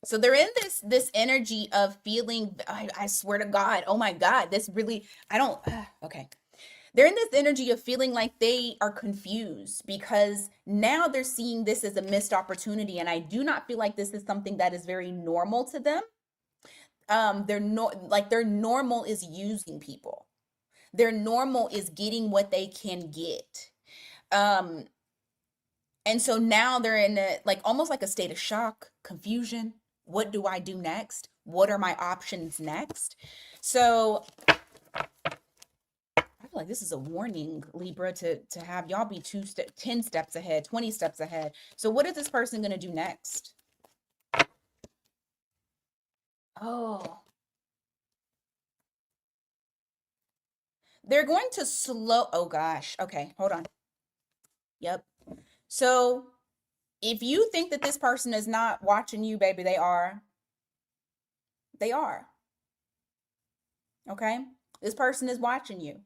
Speaker 1: So they're in this energy of feeling, I swear to God, oh my God, this really, okay. They're in this energy of feeling like they are confused because now they're seeing this as a missed opportunity. And I do not feel like this is something that is very normal to them. Their normal is using people. Their normal is getting what they can get. And so now they're in almost like a state of shock, confusion. What do I do next? What are my options next? So I feel like this is a warning, Libra, to have y'all be 10 steps ahead, 20 steps ahead. So what is this person going to do next? Oh, they're going to oh gosh. Okay, hold on. Yep. So if you think that this person is not watching you, baby, they are. They are. Okay? This person is watching you.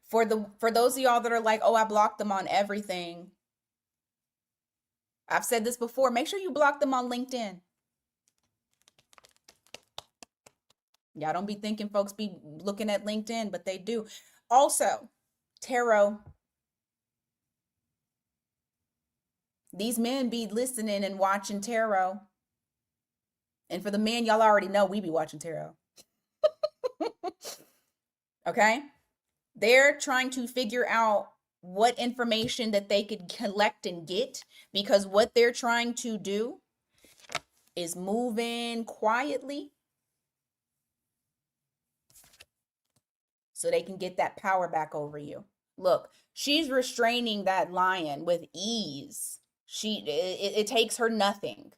Speaker 1: For those of y'all that are like, oh, I blocked them on everything. I've said this before. Make sure you block them on LinkedIn. Y'all don't be thinking folks be looking at LinkedIn, but they do. Also, tarot. These men be listening and watching tarot. And for the men, y'all already know we be watching tarot. Okay? They're trying to figure out what information that they could collect and get, because what they're trying to do is move in quietly so they can get that power back over you. Look, she's restraining that lion with ease. It takes her nothing.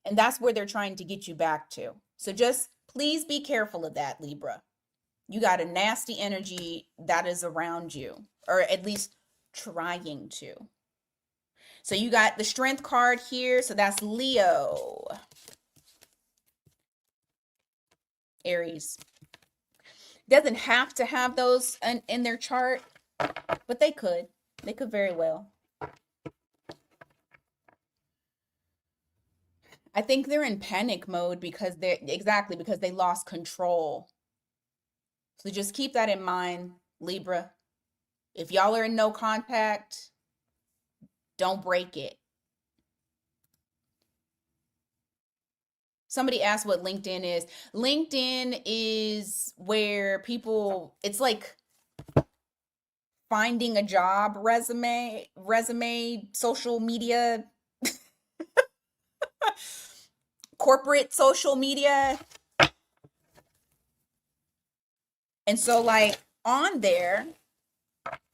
Speaker 1: And that's where they're trying to get you back to. So just please be careful of that, Libra. You got a nasty energy that is around you, or at least trying to. So you got the Strength card here. So that's Leo. Aries. Doesn't have to have those in their chart, but they could. They could very well. I think they're in panic mode because they lost control. So just keep that in mind, Libra. If y'all are in no contact, don't break it. Somebody asked what LinkedIn is. LinkedIn is where people, it's like finding a job resume, social media, corporate social media. And so like on there,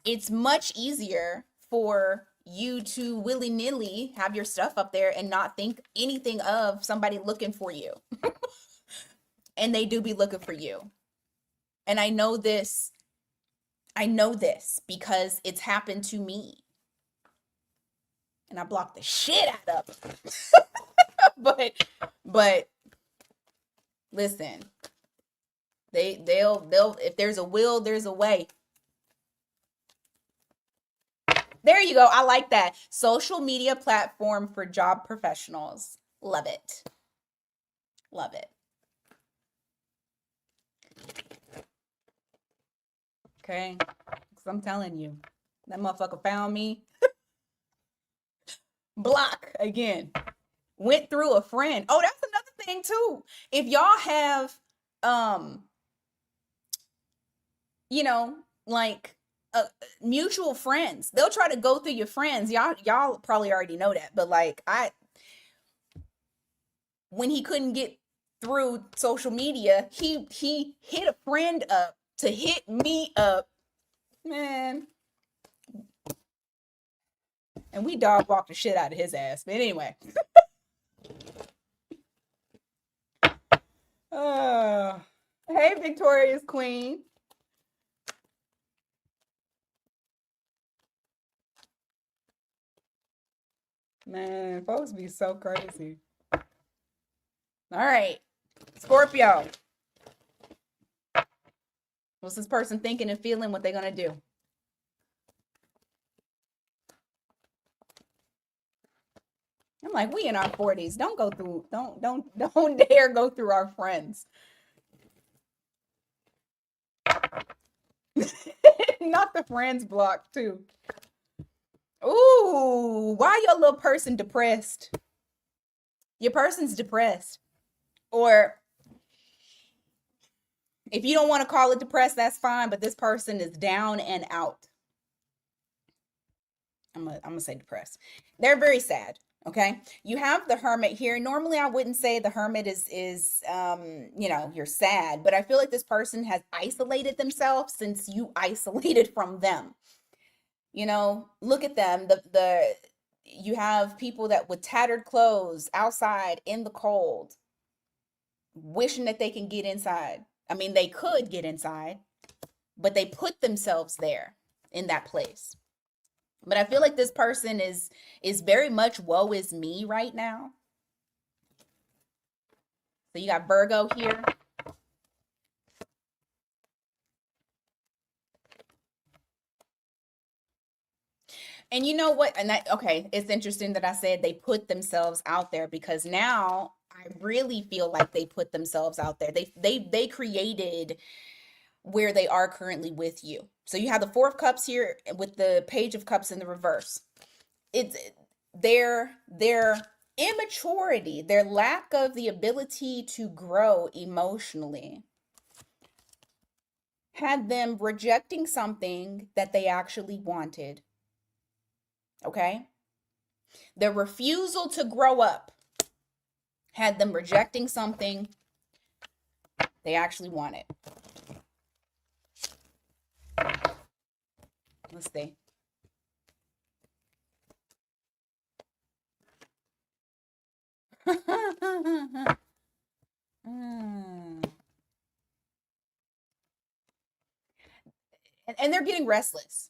Speaker 1: it's much easier for you to willy-nilly have your stuff up there and not think anything of somebody looking for you. And they do be looking for you. And I know this because it's happened to me. And I blocked the shit out of them. but listen, they'll if there's a will, there's a way. There you go. I like that. Social media platform for job professionals. Love it. Love it. Okay. Because I'm telling you, that motherfucker found me. Block again. Went through a friend. Oh, that's another thing too. If y'all have, you know, like mutual friends, they'll try to go through your friends. Y'all probably already know that, but like when he couldn't get through social media, he hit a friend up to hit me up, man. And we dog walked the shit out of his ass. But anyway. Hey, Victoria's Queen. Man, folks be so crazy. All right, Scorpio. What's this person thinking and feeling? What they gonna do? I'm like, we in our 40s. Don't go through. Don't dare go through our friends. Not the friends block too. Ooh, why your little person depressed? Your person's depressed. Or if you don't want to call it depressed, that's fine, but this person is down and out. I'm gonna say depressed. They're very sad. Okay, you have the Hermit here. Normally, I wouldn't say the Hermit is you know, you're sad, but I feel like this person has isolated themselves since you isolated from them. You know, look at them. The you have people that with tattered clothes outside in the cold, wishing that they can get inside. I mean, they could get inside, but they put themselves there in that place. But I feel like this person is very much woe is me right now. So you got Virgo here. And you know what? And that, okay, it's interesting that I said they put themselves out there because now I really feel like they put themselves out there. They created where they are currently with you. So you have the Four of Cups here with the Page of Cups in the reverse. It's their immaturity, their lack of the ability to grow emotionally had them rejecting something that they actually wanted. Okay? The refusal to grow up had them rejecting something they actually wanted. Let's see. And they're getting restless.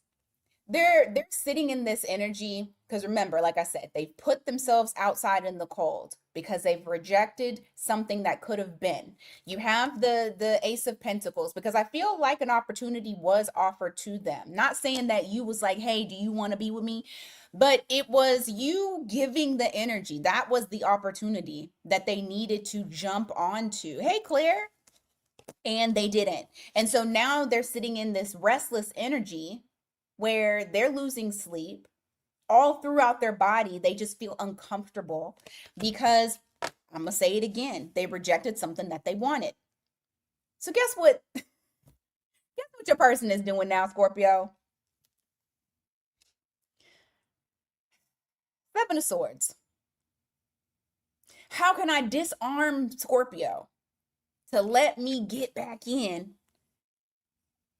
Speaker 1: They're sitting in this energy because remember, like I said, they've put themselves outside in the cold because they've rejected something that could have been. You have the Ace of Pentacles because I feel like an opportunity was offered to them. Not saying that you was like, hey, do you want to be with me? But it was you giving the energy. That was the opportunity that they needed to jump onto. Hey, Claire. And they didn't. And so now they're sitting in this restless energy where they're losing sleep all throughout their body. They just feel uncomfortable because I'm going to say it again. They rejected something that they wanted. So guess what? Guess what your person is doing now, Scorpio? Seven of Swords. How can I disarm Scorpio to let me get back in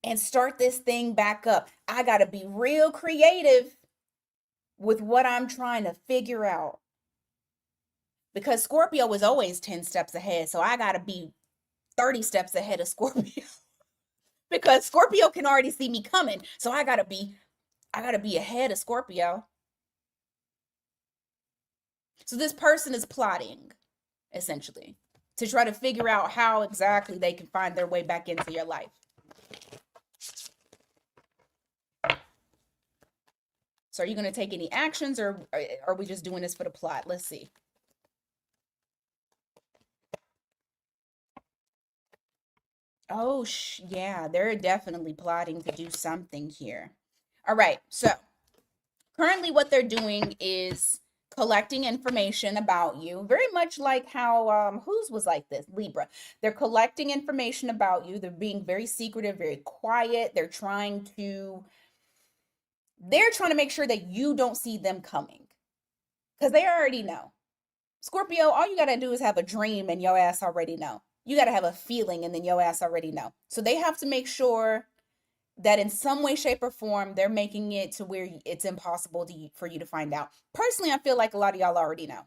Speaker 1: and start this thing back up. I got to be real creative with what I'm trying to figure out. Because Scorpio is always 10 steps ahead. So I got to be 30 steps ahead of Scorpio. Because Scorpio can already see me coming. So I got to be ahead of Scorpio. So this person is plotting, essentially, to try to figure out how exactly they can find their way back into your life. So are you going to take any actions, or are we just doing this for the plot? Let's see. Oh, yeah, they're definitely plotting to do something here. All right, so currently what they're doing is collecting information about you, very much like how whose was like this, Libra. They're collecting information about you. They're being very secretive, very quiet. They're trying to make sure that you don't see them coming, because they already know. Scorpio, all you got to do is have a dream and your ass already know. You got to have a feeling and then your ass already know. So they have to make sure that in some way, shape, or form, they're making it to where it's impossible for you to find out. Personally, I feel like a lot of y'all already know.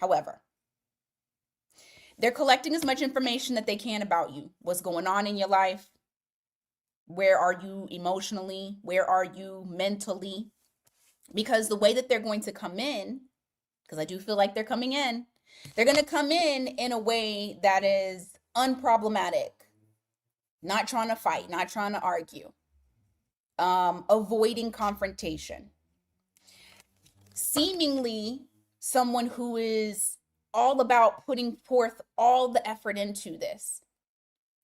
Speaker 1: However, they're collecting as much information that they can about you. What's going on in your life? Where are you emotionally? Where are you mentally? Because the way that they're going to come in, because I do feel like they're coming in, they're going to come in a way that is unproblematic. Not trying to fight, not trying to argue. Avoiding confrontation. Seemingly someone who is all about putting forth all the effort into this,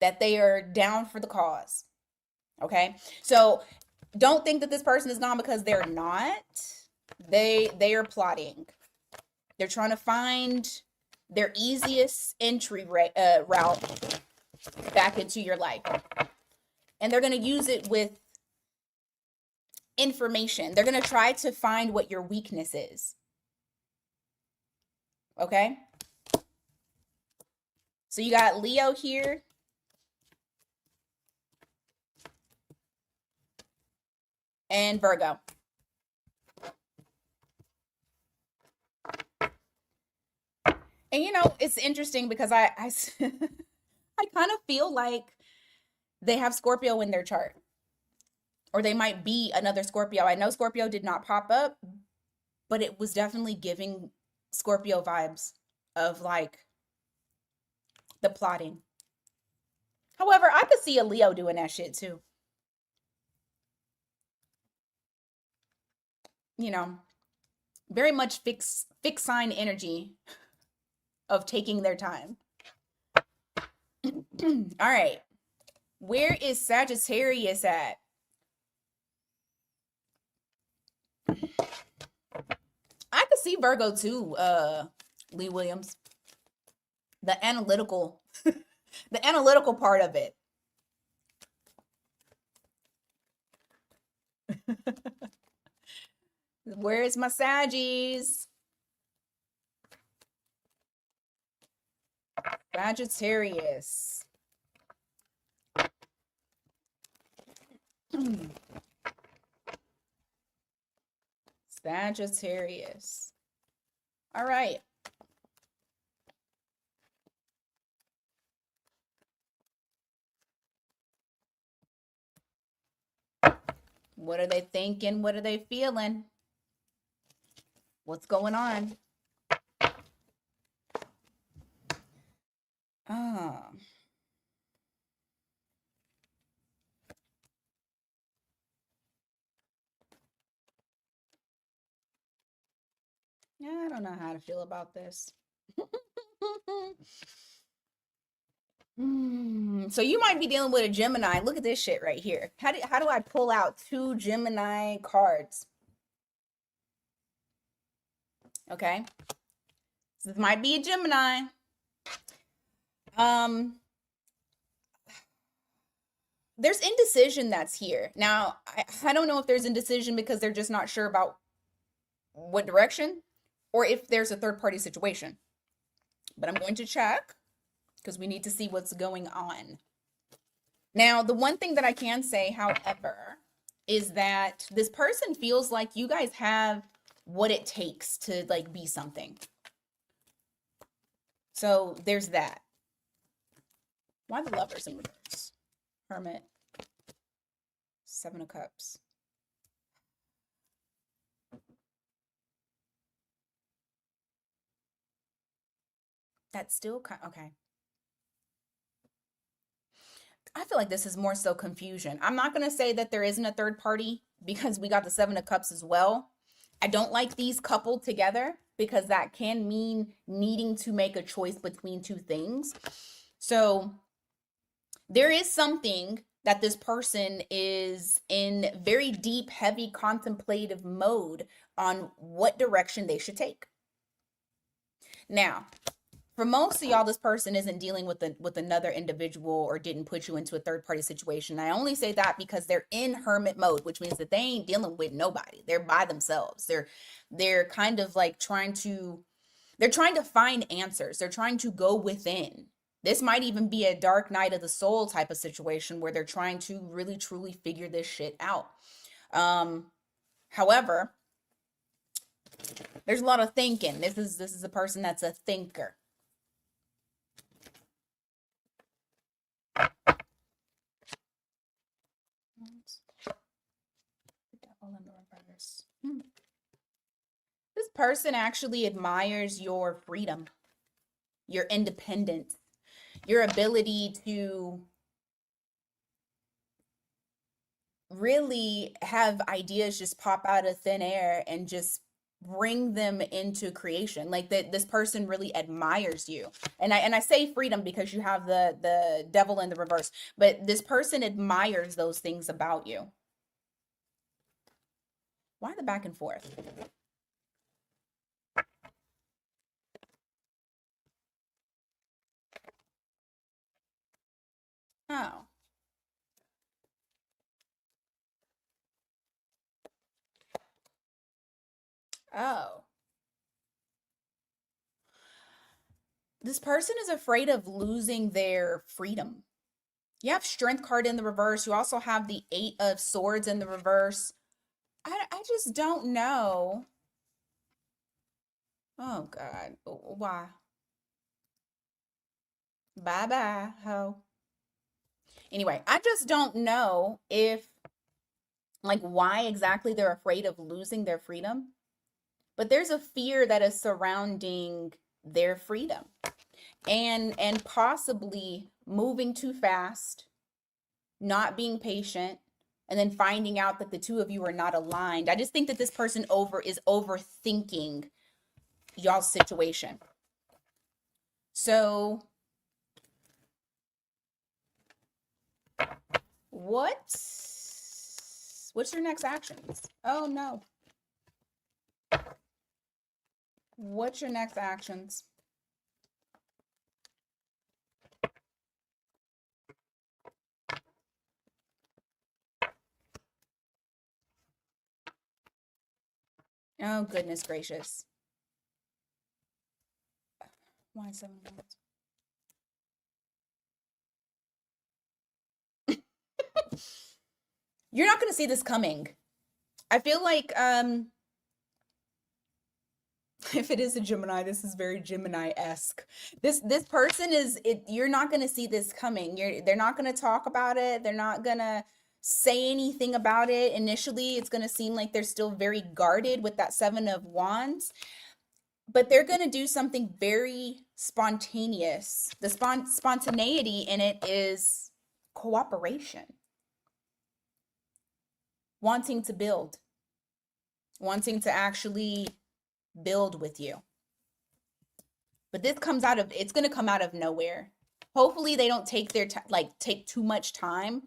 Speaker 1: that they are down for the cause. Okay, so don't think that this person is gone, because they're not. They are plotting. They're trying to find their easiest entry route back into your life, and they're going to use it with information. They're going to try to find what your weakness is. Okay, so you got Leo here. And Virgo. And it's interesting because I I kind of feel like they have Scorpio in their chart, or they might be another Scorpio. I know Scorpio did not pop up, but it was definitely giving Scorpio vibes of like the plotting. However, I could see a Leo doing that shit too. Very much fixed sign energy of taking their time. All right. Where is Sagittarius at? I could see Virgo too, Lee Williams. The analytical, the analytical part of it. Where is my Saggies? Sagittarius. Sagittarius. All right. What are they thinking? What are they feeling? What's going on? Yeah, I don't know how to feel about this. So you might be dealing with a Gemini. Look at this shit right here. How do I pull out 2 Gemini cards? Okay. So this might be a Gemini. There's indecision that's here. Now, I don't know if there's indecision because they're just not sure about what direction, or if there's a third party situation. But I'm going to check because we need to see what's going on. Now, the one thing that I can say, however, is that this person feels like you guys have what it takes to like be something. So there's that. Why the Lovers in reverse? Hermit. Seven of Cups. That's still kind okay. I feel like this is more so confusion. I'm not going to say that there isn't a third party because we got the Seven of Cups as well. I don't like these coupled together because that can mean needing to make a choice between two things. So there is something that this person is in very deep, heavy contemplative mode on what direction they should take. Now, for most of y'all, this person isn't dealing with another individual or didn't put you into a third party situation. I only say that because they're in hermit mode, which means that they ain't dealing with nobody. They're by themselves. They're kind of like trying to find answers. They're trying to go within. This might even be a dark night of the soul type of situation where they're trying to really truly figure this shit out. However, there's a lot of thinking. This is a person that's a thinker. This person actually admires your freedom, your independence, your ability to really have ideas just pop out of thin air and just bring them into creation. Like that this person really admires you. And I say freedom because you have the devil in the reverse, but this person admires those things about you. Why the back and forth? Oh. Oh. This person is afraid of losing their freedom. You have Strength card in the reverse. You also have the Eight of Swords in the reverse. I just don't know. Oh, God. Why? Bye-bye, ho. Anyway, I just don't know if, like, why exactly they're afraid of losing their freedom. But there's a fear that is surrounding their freedom. And possibly moving too fast, not being patient, and then finding out that the two of you are not aligned. I just think that this person is overthinking y'all's situation. So what's your next actions? Oh no. What's your next actions? Oh goodness gracious. Why 7 months? You're not going to see this coming. I feel like if it is a Gemini, this is very Gemini-esque. This person is it. You're not going to see this coming. They're not going to talk about it. They're not going to say anything about it. Initially, it's going to seem like they're still very guarded with that Seven of Wands, but they're going to do something very spontaneous. The spontaneity in it is cooperation, wanting to build, wanting to actually build with you. But this comes out of, it's going to come out of nowhere. Hopefully they don't take their take too much time,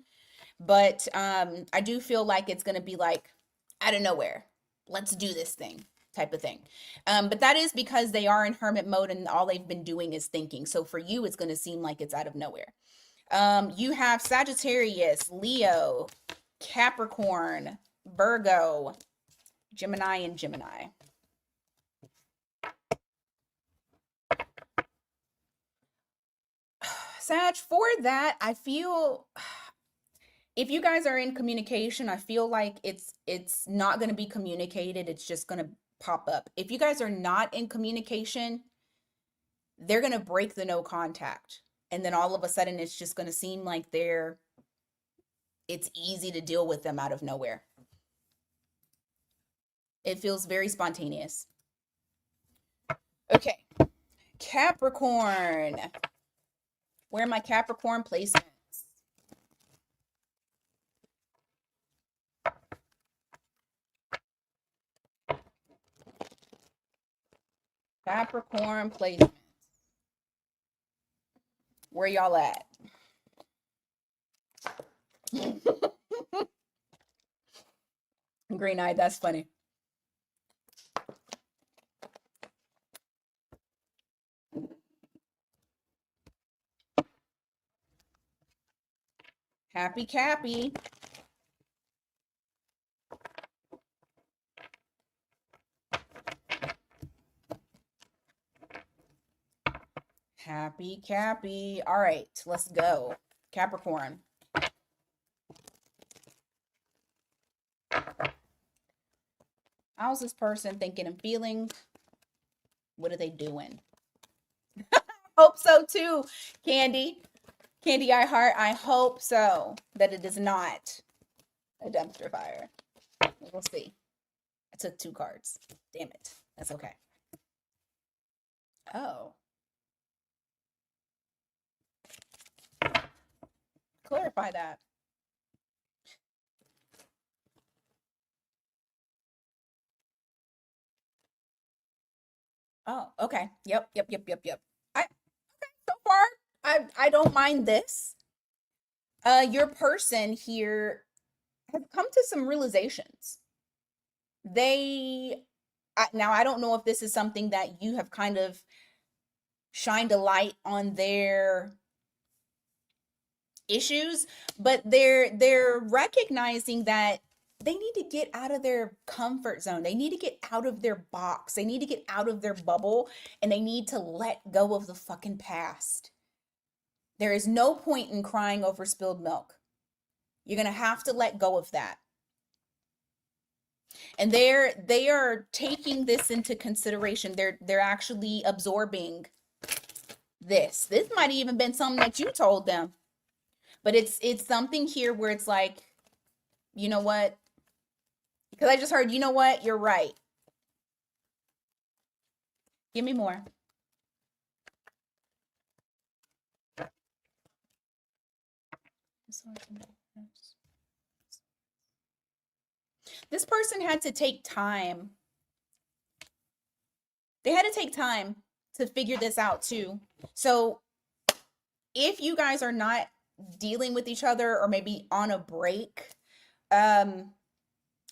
Speaker 1: but I do feel like it's going to be like out of nowhere. Let's do this thing type of thing. But that is because they are in hermit mode and all they've been doing is thinking. So for you, it's going to seem like it's out of nowhere. You have Sagittarius, Leo, Capricorn, Virgo, Gemini, and Gemini. Sag, for that, I feel If you guys are in communication, I feel like it's not going to be communicated. It's just going to pop up. If you guys are not in communication, they're going to break the no contact. And then all of a sudden it's just going to seem like it's easy to deal with them out of nowhere. It feels very spontaneous. Okay. Capricorn. Where are my Capricorn placements? Capricorn placements. Where y'all at? Green eyed, that's funny. Happy Cappy. Happy Cappy. All right, let's go. Capricorn. How's this person thinking and feeling? What are they doing? Hope so too, Candy. Candy I Heart. I hope so that it is not a dumpster fire. We'll see. I took 2 cards. Damn it. That's okay. Oh. Clarify that. Oh, okay. Yep. So far, I don't mind this. Your person here has come to some realizations. Now I don't know if this is something that you have kind of shined a light on their issues, but they're recognizing that they need to get out of their comfort zone. They need to get out of their box. They need to get out of their bubble, and they need to let go of the fucking past. There is no point in crying over spilled milk. You're going to have to let go of that. And they are taking this into consideration. They're actually absorbing this. This might have even been something that you told them. But it's something here where it's like, you know what? Because I just heard, you know what? You're right. Give me more. This person had to take time. They had to take time to figure this out too. So if you guys are not dealing with each other or maybe on a break,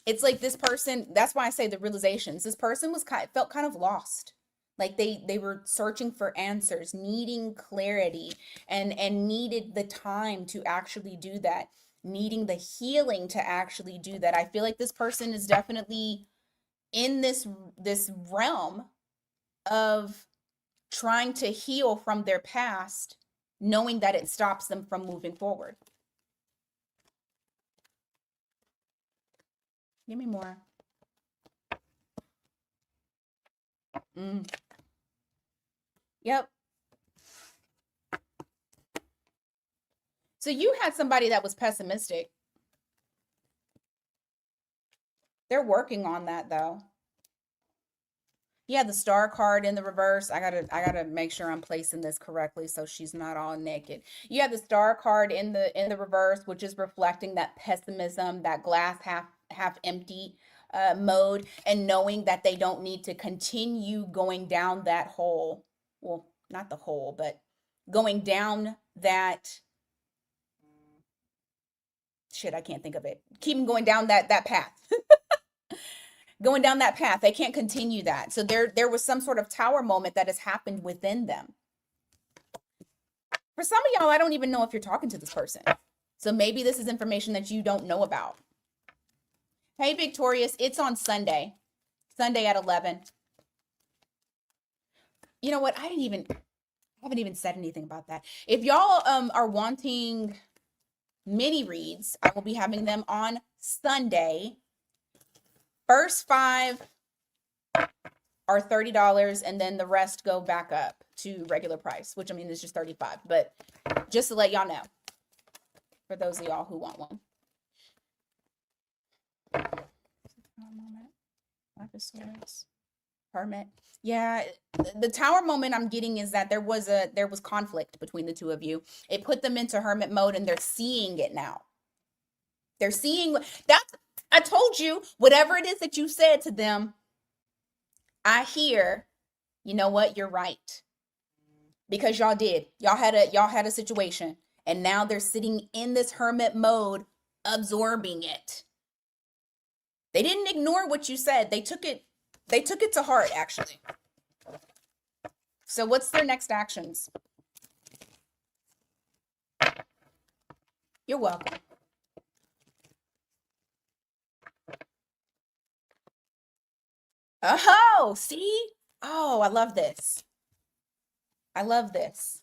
Speaker 1: it's like this person, that's why I say the realizations. This person felt kind of lost. Like they were searching for answers, needing clarity, and needed the time to actually do that, needing the healing to actually do that. I feel like this person is definitely in this realm of trying to heal from their past, knowing that it stops them from moving forward. Give me more. Yep. So you had somebody that was pessimistic. They're working on that though. Yeah, the star card in the reverse. I gotta make sure I'm placing this correctly so she's not all naked. You have the star card in the reverse, which is reflecting that pessimism, that glass half empty mode, and knowing that they don't need to continue going down that hole. Well, not the hole, but going down that shit. I can't think of it. Keep going down that path. Going down that path. They can't continue that. So there was some sort of tower moment that has happened within them. For some of y'all, I don't even know if you're talking to this person. So maybe this is information that you don't know about. Hey, Victorious, it's on Sunday. Sunday at 11. You know what? I haven't even said anything about that. If y'all are wanting mini reads. I will be having them on Sunday. First 5 are $30, and then the rest go back up to regular price, which I mean is just $35. But just to let y'all know, for those of y'all who want one. Hermit. Yeah, the tower moment I'm getting is that there was conflict between the two of you. It put them into hermit mode, and they're seeing it now. They're seeing that. I told you, whatever it is that you said to them, I hear, you know what, you're right. Because y'all did. Y'all had a situation, and now they're sitting in this hermit mode, absorbing it. They didn't ignore what you said. They took it to heart, actually. So what's their next actions? You're welcome. Oh, see? Oh, I love this. I love this.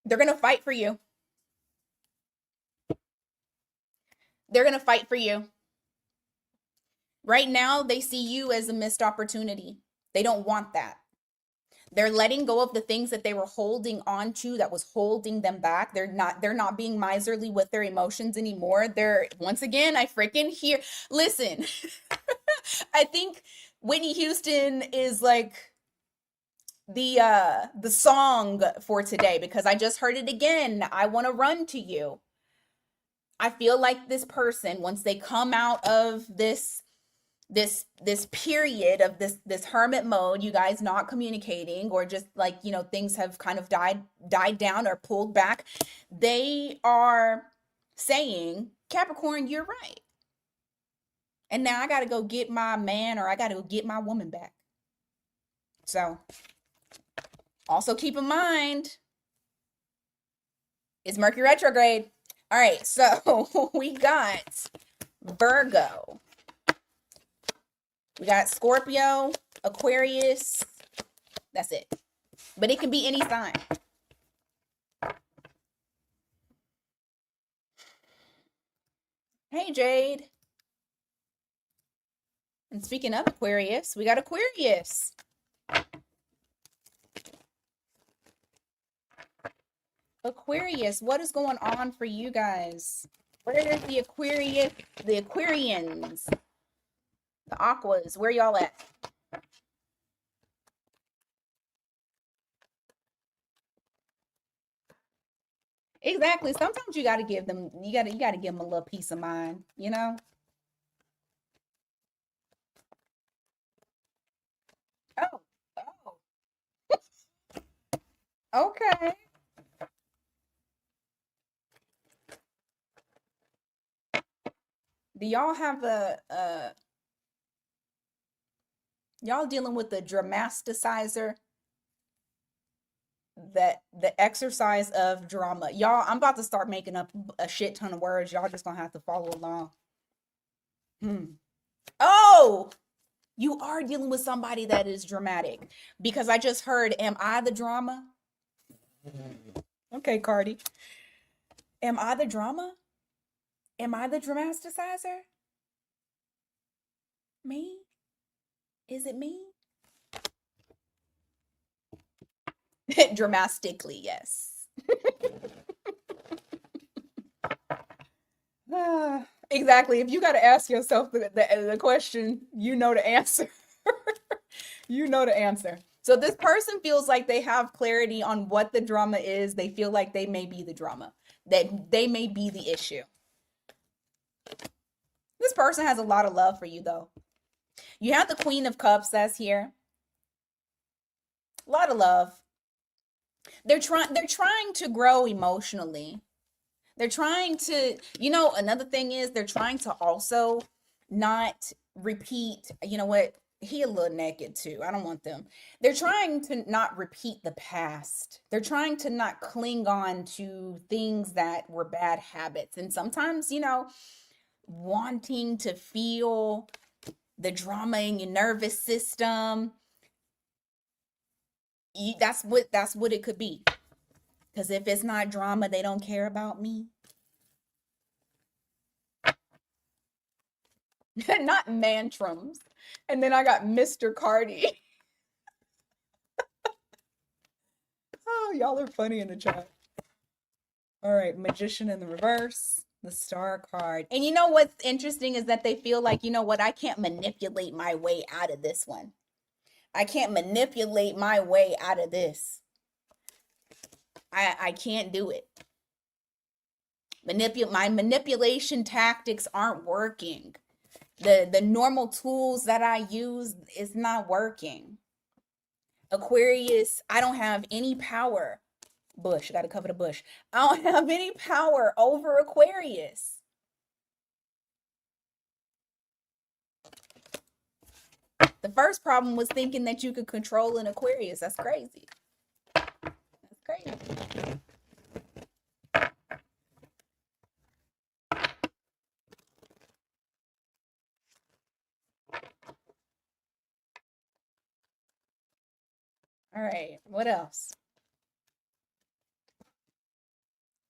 Speaker 1: They're going to fight for you. They're going to fight for you. Right now, they see you as a missed opportunity. They don't want that. They're letting go of the things that they were holding on to that was holding them back. They're not being miserly with their emotions anymore. They're, once again, I freaking hear, listen, I think Whitney Houston is like the song for today, because I just heard it again. I want to run to you. I feel like this person, once they come out of this period of this hermit mode, you guys not communicating, or just like, you know, things have kind of died down or pulled back, they are saying, Capricorn, you're right. And now I got to go get my man, or I got to go get my woman back. So also keep in mind, it's Mercury retrograde. All right, so we got Virgo. We got Scorpio, Aquarius. That's it. But it can be any sign. Hey, Jade. And speaking of Aquarius, we got Aquarius. Aquarius, what is going on for you guys? Where is the Aquarius, the Aquarians, the Aquas? Where y'all at? Exactly. Sometimes you gotta give them, you gotta give them a little peace of mind, you know? Oh, oh, okay. Do y'all have y'all dealing with the dramasticizer, that the exercise of drama? Y'all, I'm about to start making up a shit ton of words. Y'all just gonna have to follow along. Oh, you are dealing with somebody that is dramatic, because I just heard, am I the drama? Okay, Cardi. Am I the drama? Am I the dramasticizer? Me? Is it me? Dramatically, yes. Exactly. If you got to ask yourself the question, you know the answer. You know the answer. So this person feels like they have clarity on what the drama is. They feel like they may be the drama, that they may be the issue. This person has a lot of love for you, though. You have the Queen of Cups that's here. A lot of love. They're trying to grow emotionally. They're trying to, you know, another thing is they're trying to also not repeat, you know what? He a little naked too. I don't want them. They're trying to not repeat the past. They're trying to not cling on to things that were bad habits. And sometimes, you know, wanting to feel the drama in your nervous system, that's what it could be. Because if it's not drama, they don't care about me. Not mantrums. And then I got Mr. Cardi. Oh, y'all are funny in the chat. All right, Magician in the reverse, the Star card. And you know what's interesting is that they feel like, you know what, I can't manipulate my way out of this one. I can't manipulate my way out of this. I can't do it. My manipulation tactics aren't working. The normal tools that I use is not working. Aquarius, I don't have any power. Bush, got to cover the bush. I don't have any power over Aquarius. The first problem was thinking that you could control an Aquarius. That's crazy. That's crazy. All right, what else?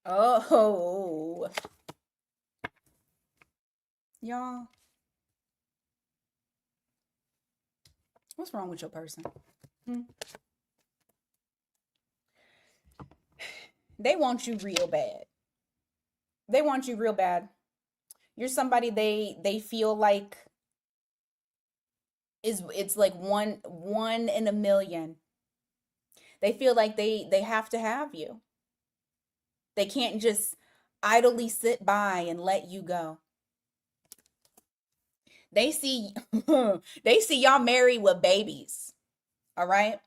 Speaker 1: Oh, y'all, what's wrong with your person? They want you real bad. They want you real bad. You're somebody they feel like it's like one in a million. They feel like they have to have you. They can't just idly sit by and let you go. They see they see y'all married with babies. All right?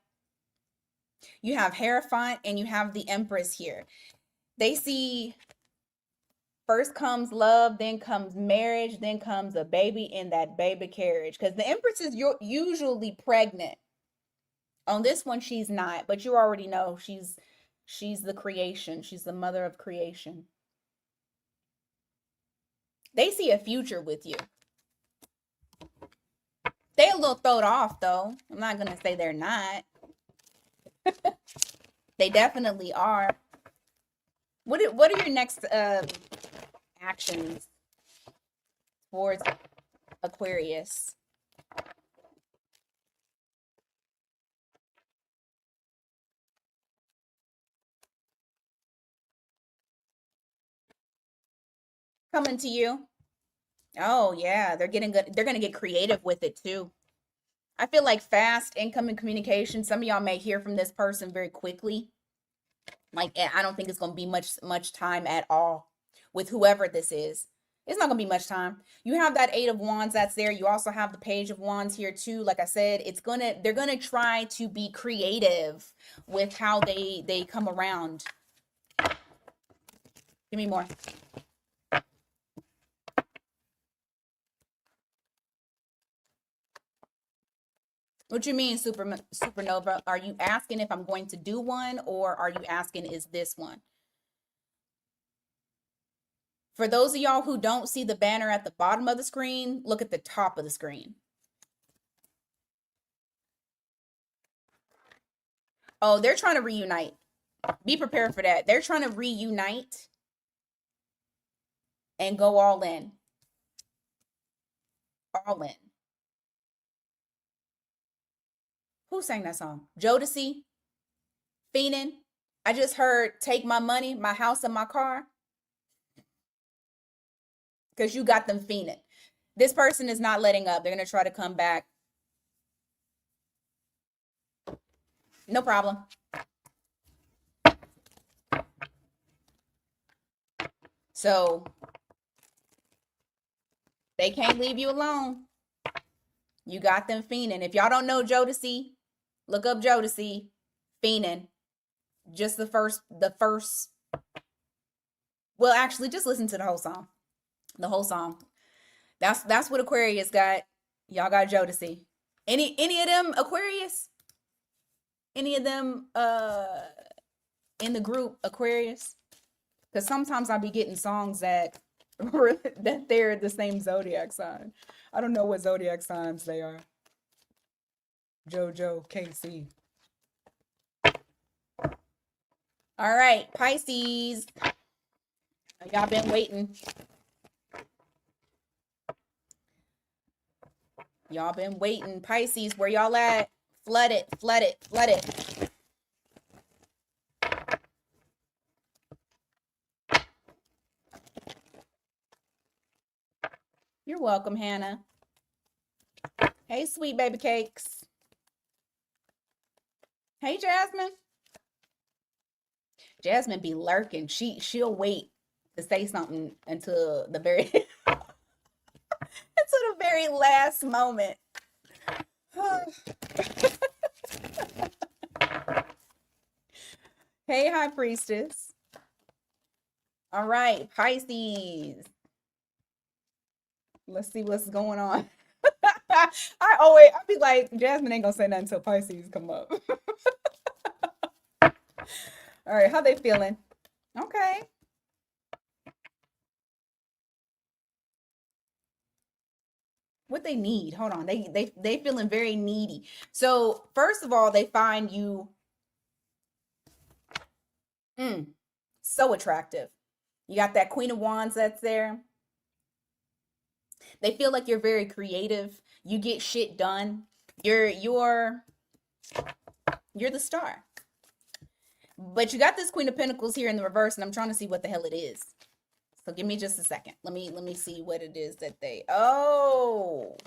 Speaker 1: You have Hierophant and you have the Empress here. They see first comes love, then comes marriage, then comes a baby in that baby carriage. Because the Empress is usually pregnant. On this one, she's not, but you already know she's the creation. She's the mother of creation. They see a future with you. They a little thrown off, though. I'm not gonna say they're not. They definitely are. What are your next actions towards Aquarius? Coming to you. Oh yeah, they're getting good. They're gonna get creative with it too. I feel like fast incoming communication. Some of y'all may hear from this person very quickly. Like I don't think it's gonna be much time at all with whoever this is. It's not gonna be much time. You have that 8 of Wands that's there. You also have the Page of Wands here too. Like I said, they're gonna try to be creative with how they come around. Give me more. What you mean, supernova? Are you asking if I'm going to do one, or are you asking is this one? For those of y'all who don't see the banner at the bottom of the screen, look at the top of the screen. Oh, they're trying to reunite. Be prepared for that. They're trying to reunite and go all in. All in. Who sang that song? Jodeci? Fiendin'? I just heard Take My Money, My House, and My Car. Because you got them fiending. This person is not letting up. They're going to try to come back. No problem. So they can't leave you alone. You got them fiending. If y'all don't know Jodeci, look up Jodeci. Fiending. Just the first. Well, actually, just listen to the whole song. The whole song. That's what Aquarius got. Y'all got Jodeci. Any of them Aquarius? Any of them in the group Aquarius? Because sometimes I'll be getting songs that they're the same zodiac sign. I don't know what zodiac signs they are. JoJo, KC. All right, Pisces. Y'all been waiting. Y'all been waiting. Pisces, where y'all at? Flood it, flood it, flood it. You're welcome, Hannah. Hey, sweet baby cakes. Hey, Jasmine. Jasmine be lurking. She'll wait to say something until the very until the very last moment. Hey, High Priestess. All right, Pisces. Let's see what's going on. I be like, Jasmine ain't gonna say nothing until Pisces come up. All right, how they feeling? Okay. What they need? Hold on. They feeling very needy. So first of all, they find you so attractive. You got that Queen of Wands that's there. They feel like you're very creative. You get shit done. You're the star. But you got this Queen of Pentacles here in the reverse, and I'm trying to see what the hell it is. So give me just a second. Let me see what it is that they. Oh,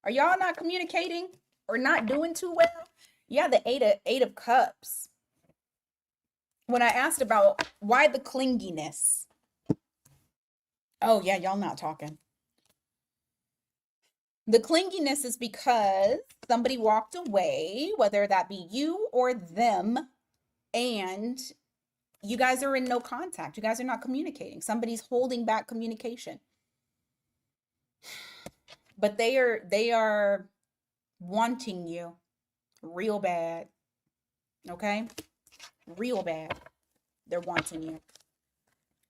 Speaker 1: are y'all not communicating or not doing too well? Yeah, the eight of cups. When I asked about why the clinginess. Oh yeah, y'all not talking. The clinginess is because somebody walked away, whether that be you or them, and you guys are in no contact. You guys are not communicating. Somebody's holding back communication. But they are wanting you real bad. Okay? Real bad. They're wanting you.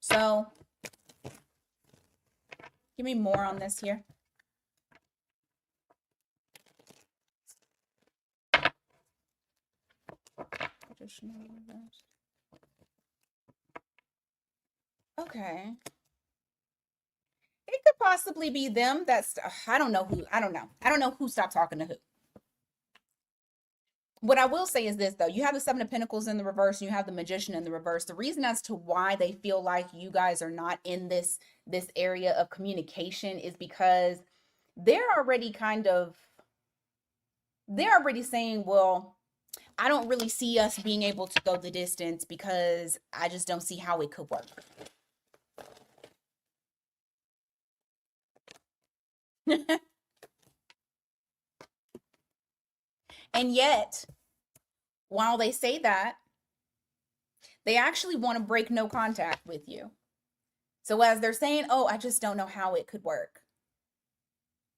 Speaker 1: So, give me more on this here. Okay. It could possibly be them. That's I don't know who. I don't know who stopped talking to who. What I will say is this though, you have the Seven of Pentacles in the reverse, and you have the Magician in the reverse. The reason as to why they feel like you guys are not in this area of communication is because they're already saying, well, I don't really see us being able to go the distance because I just don't see how it could work. And yet, while they say that, they actually want to break no contact with you. So as they're saying, oh, I just don't know how it could work.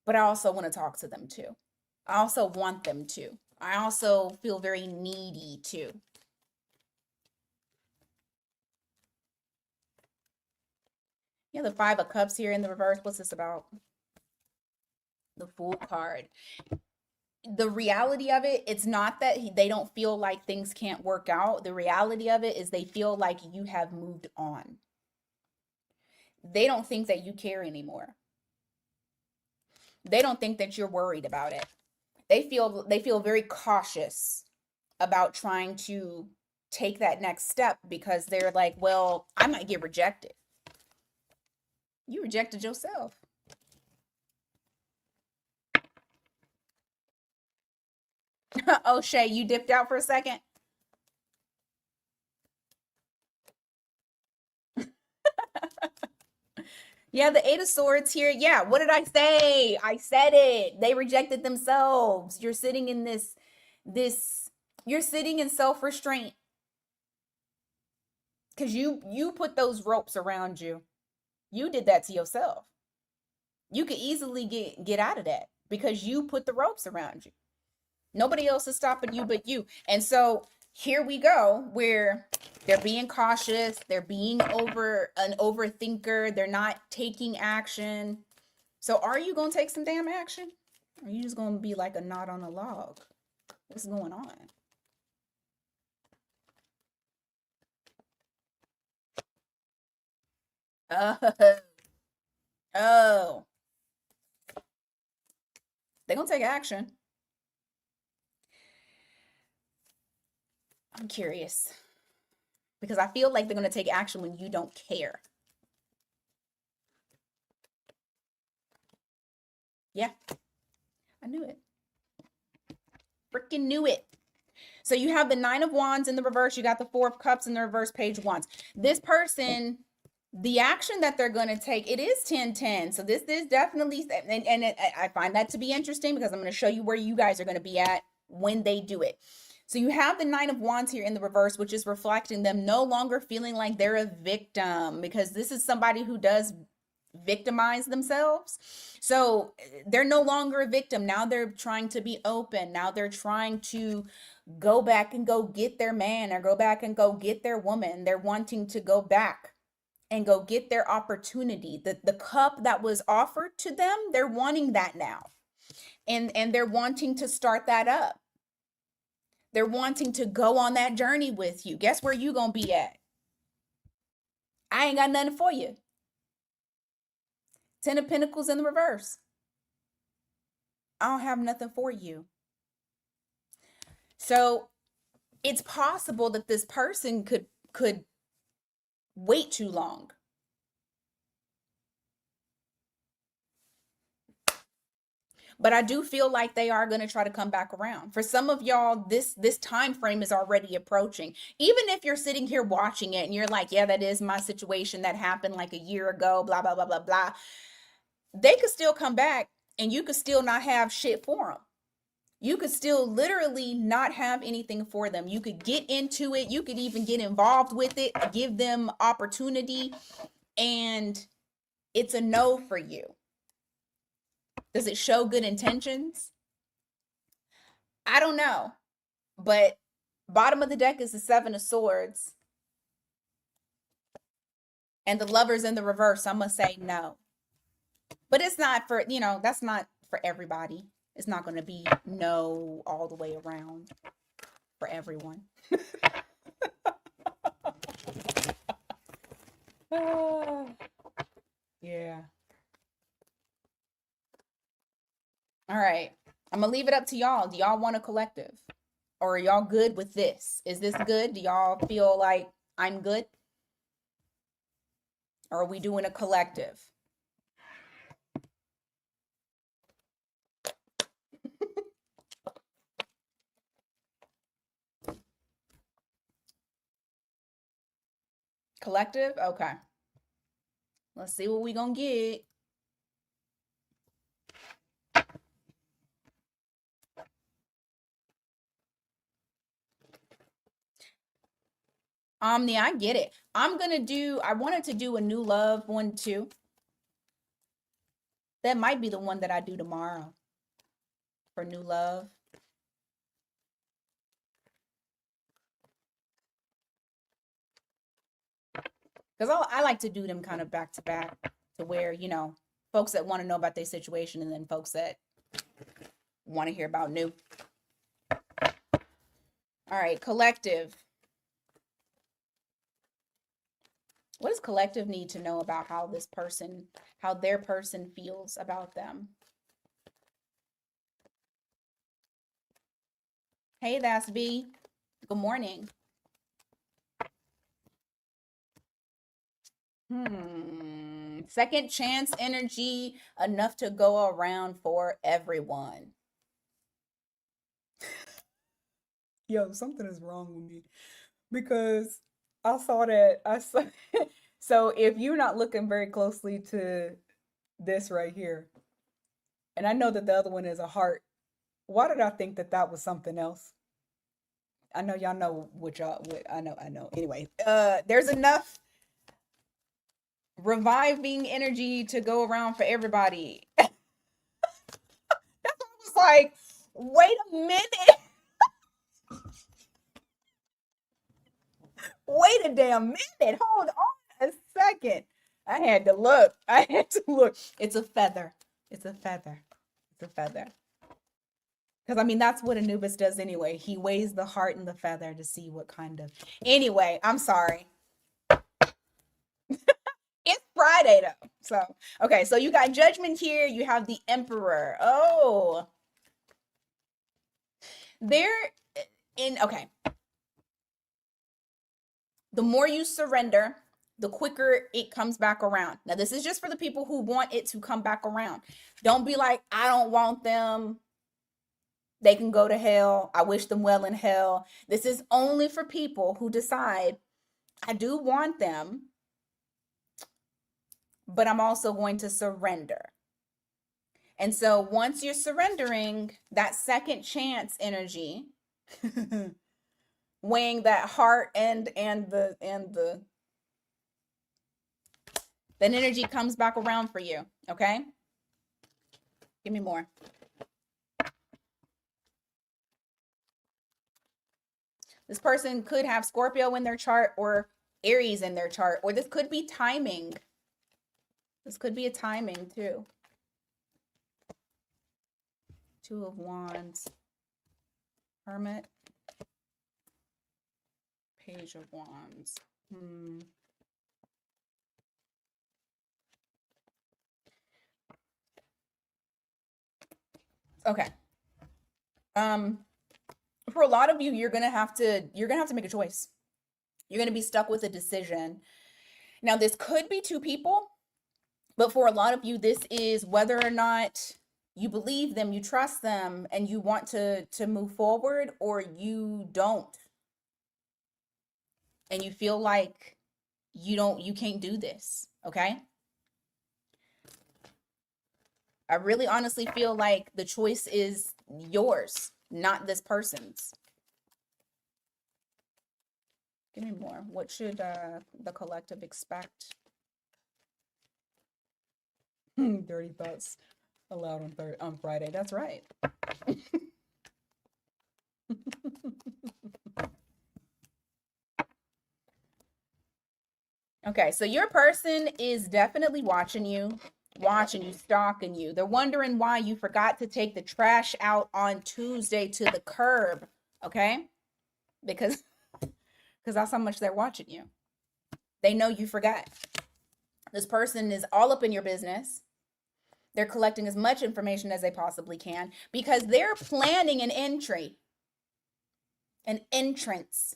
Speaker 1: But I also want to talk to them too. I also want them to. I also feel very needy too. Yeah, the Five of Cups here in the reverse. What's this about? The Fool card. The reality of it, it's not that they don't feel like things can't work out. The reality of it is they feel like you have moved on. They don't think that you care anymore. They don't think that you're worried about it. They feel very cautious about trying to take that next step because they're like, well, I might get rejected. You rejected yourself. Oh, Shay, you dipped out for a second. Yeah, the Eight of Swords here. Yeah, what did I say? I said it. They rejected themselves. You're sitting in you're sitting in self-restraint. Because you put those ropes around you. You did that to yourself. You could easily get out of that because you put the ropes around you. Nobody else is stopping you but you. And so here we go where they're being cautious, they're being an overthinker, they're not taking action. So are you going to take some damn action? Or are you just going to be like a knot on a log? What's going on? Oh, oh, they're gonna take action. I'm curious because I feel like they're gonna take action when you don't care. Yeah, I knew it. Freaking knew it. So you have the Nine of Wands in the reverse. You got the Four of Cups in the reverse, Page of Wands. This person, the action that they're going to take, it is 10-10. So this is definitely, I find that to be interesting because I'm going to show you where you guys are going to be at when they do it. So you have the Nine of Wands here in the reverse, which is reflecting them no longer feeling like they're a victim, because this is somebody who does victimize themselves. So they're no longer a victim. Now they're trying to be open. Now they're trying to go back and go get their man or go back and go get their woman. They're wanting to go back and go get their opportunity. The cup that was offered to them, they're wanting that now. And they're wanting to start that up. They're wanting to go on that journey with you. Guess where you gonna be at? I ain't got nothing for you. Ten of Pentacles in the reverse. I don't have nothing for you. So it's possible that this person could wait too long. But I do feel like they are going to try to come back around. For some of y'all, this time frame is already approaching. Even if you're sitting here watching it and you're like, yeah, that is my situation that happened like a year ago, blah, blah, blah, blah, blah. They could still come back and you could still not have shit for them. You could still literally not have anything for them. You could get into it. You could even get involved with it, give them opportunity, and it's a no for you. Does it show good intentions? I don't know. But bottom of the deck is the Seven of Swords. And the Lovers in the reverse. I'm going to say no. But it's not for, that's not for everybody. It's not going to be no all the way around for everyone. Yeah. All right. I'm going to leave it up to y'all. Do y'all want a collective? Or are y'all good with this? Is this good? Do y'all feel like I'm good? Or are we doing a collective? Collective? Okay. Let's see what we gonna get. Omni, I get it. I wanted to do a new love one too. That might be the one that I do tomorrow for new love. Because I like to do them kind of back to back to where, folks that want to know about their situation and then folks that want to hear about new. All right, collective. What does collective need to know about how their person feels about them? Hey, that's V. Good morning. Second chance energy, enough to go around for everyone. Yo, something is wrong with me because I saw that. So if you're not looking very closely to this right here, and I know that the other one is a heart, why did I think that that was something else? I know y'all know what I know. Anyway, there's enough reviving energy to go around for everybody. I was like, wait a minute. Wait a damn minute. Hold on a second. I had to look. It's a feather. It's a feather. It's a feather. Because, that's what Anubis does anyway. He weighs the heart and the feather to see what kind of... Anyway, I'm sorry. It's Friday though. So, okay, so you got Judgment here. You have the Emperor. Oh, they're okay. The more you surrender, the quicker it comes back around. Now, this is just for the people who want it to come back around. Don't be like, I don't want them. They can go to hell. I wish them well in hell. This is only for people who decide, I do want them, but I'm also going to surrender. And so once you're surrendering, that second chance energy, weighing that heart and the that energy comes back around for you. Okay, give me more. This person could have Scorpio in their chart or Aries in their chart, or this could be timing. This could be a timing too. Two of Wands, Hermit, Page of Wands. Okay. For a lot of you, you're gonna have to make a choice. You're gonna be stuck with a decision. Now, this could be two people, but for a lot of you, this is whether or not you believe them, you trust them, and you want to move forward, or you don't. And you feel like you can't do this, okay? I really honestly feel like the choice is yours, not this person's. Give me more. What should the collective expect? Dirty thoughts allowed on Friday. That's right. Okay, so your person is definitely watching you, stalking you. They're wondering why you forgot to take the trash out on Tuesday to the curb, okay? Because that's how much they're watching you. They know you forgot. This person is all up in your business. They're collecting as much information as they possibly can because they're planning an entry, an entrance.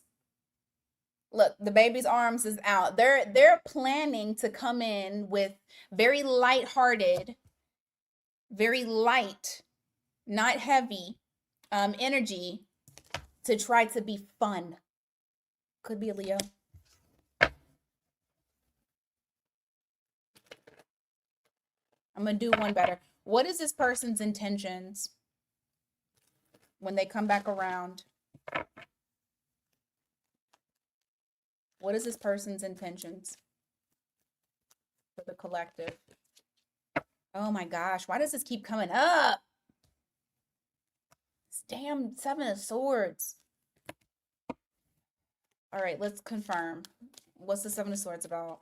Speaker 1: Look, the baby's arms is out. They're planning to come in with very light-hearted, very light, not heavy energy to try to be fun. Could be a Leo. I'm going to do one better. What is this person's intentions when they come back around? What is this person's intentions for the collective? Oh my gosh, why does this keep coming up? This damn Seven of Swords. All right, let's confirm. What's the Seven of Swords about?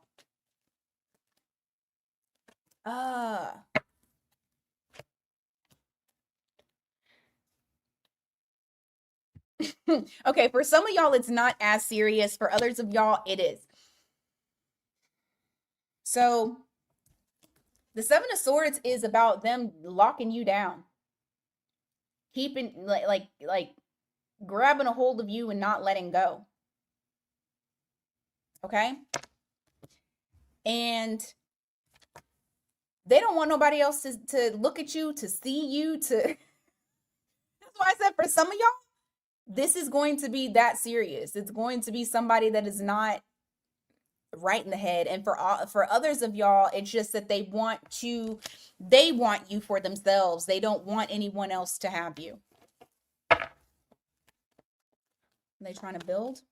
Speaker 1: Okay, for some of y'all, it's not as serious. For others of y'all, it is. So the Seven of Swords is about them locking you down, keeping like grabbing a hold of you and not letting go. Okay? And they don't want nobody else to look at you, to see you, to that's why I said for some of y'all, this is going to be that serious. It's going to be somebody that is not right in the head. And for others of y'all, it's just that they want you for themselves. They don't want anyone else to have you. Are they trying to build?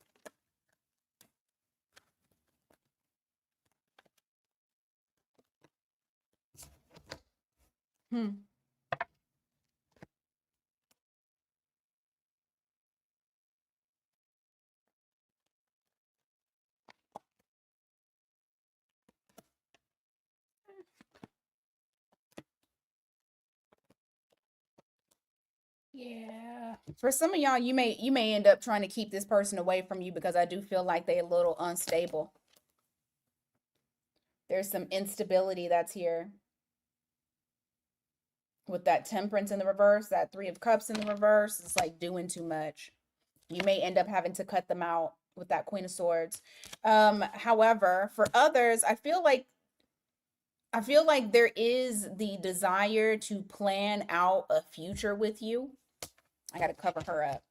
Speaker 1: Yeah. For some of y'all, you may end up trying to keep this person away from you because I do feel like they're a little unstable. There's some instability that's here with that Temperance in the reverse, that Three of Cups in the reverse. It's like doing too much. You may end up having to cut them out with that Queen of Swords. However, for others, I feel like there is the desire to plan out a future with you. I got to cover her up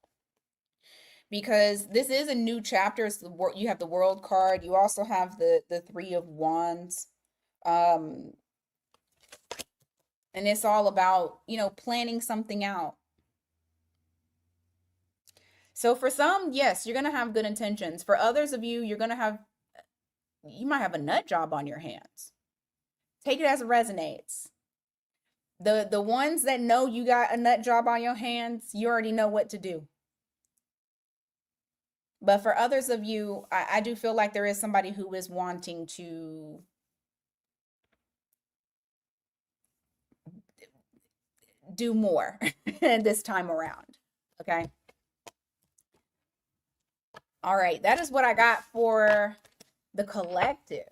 Speaker 1: because this is a new chapter. It's you have the World card. You also have the Three of Wands. And it's all about, planning something out. So for some, yes, you're going to have good intentions. For others of you, you might have a nut job on your hands. Take it as it resonates. The ones that know you got a nut job on your hands, you already know what to do. But for others of you, I do feel like there is somebody who is wanting to do more this time around. Okay. All right. That is what I got for the collective.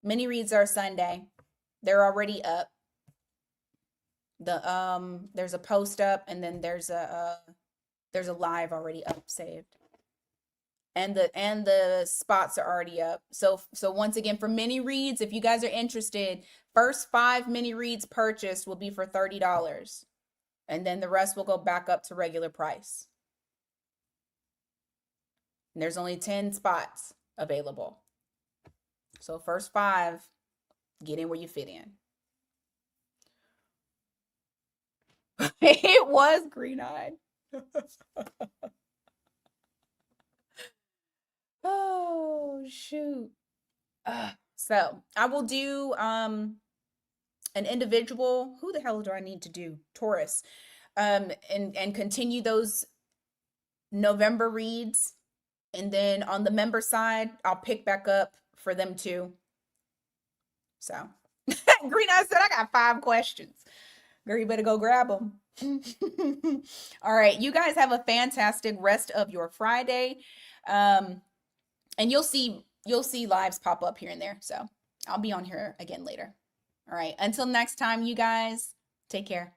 Speaker 1: Mini reads are Sunday. They're already up. There's a post up, and then there's a live already up saved. And the spots are already up. So once again, for mini reads, if you guys are interested, first 5 mini reads purchased will be for $30. And then the rest will go back up to regular price. And there's only 10 spots available. So first 5, get in where you fit in. It was green-eyed. Oh, shoot. So I will do an individual. Who the hell do I need to do? Taurus. And continue those November reads. And then on the member side, I'll pick back up for them too. So Green Eye said, I got 5 questions. Girl, you better go grab them. All right. You guys have a fantastic rest of your Friday. And you'll see lives pop up here and there. So I'll be on here again later. All right. Until next time, you guys, take care.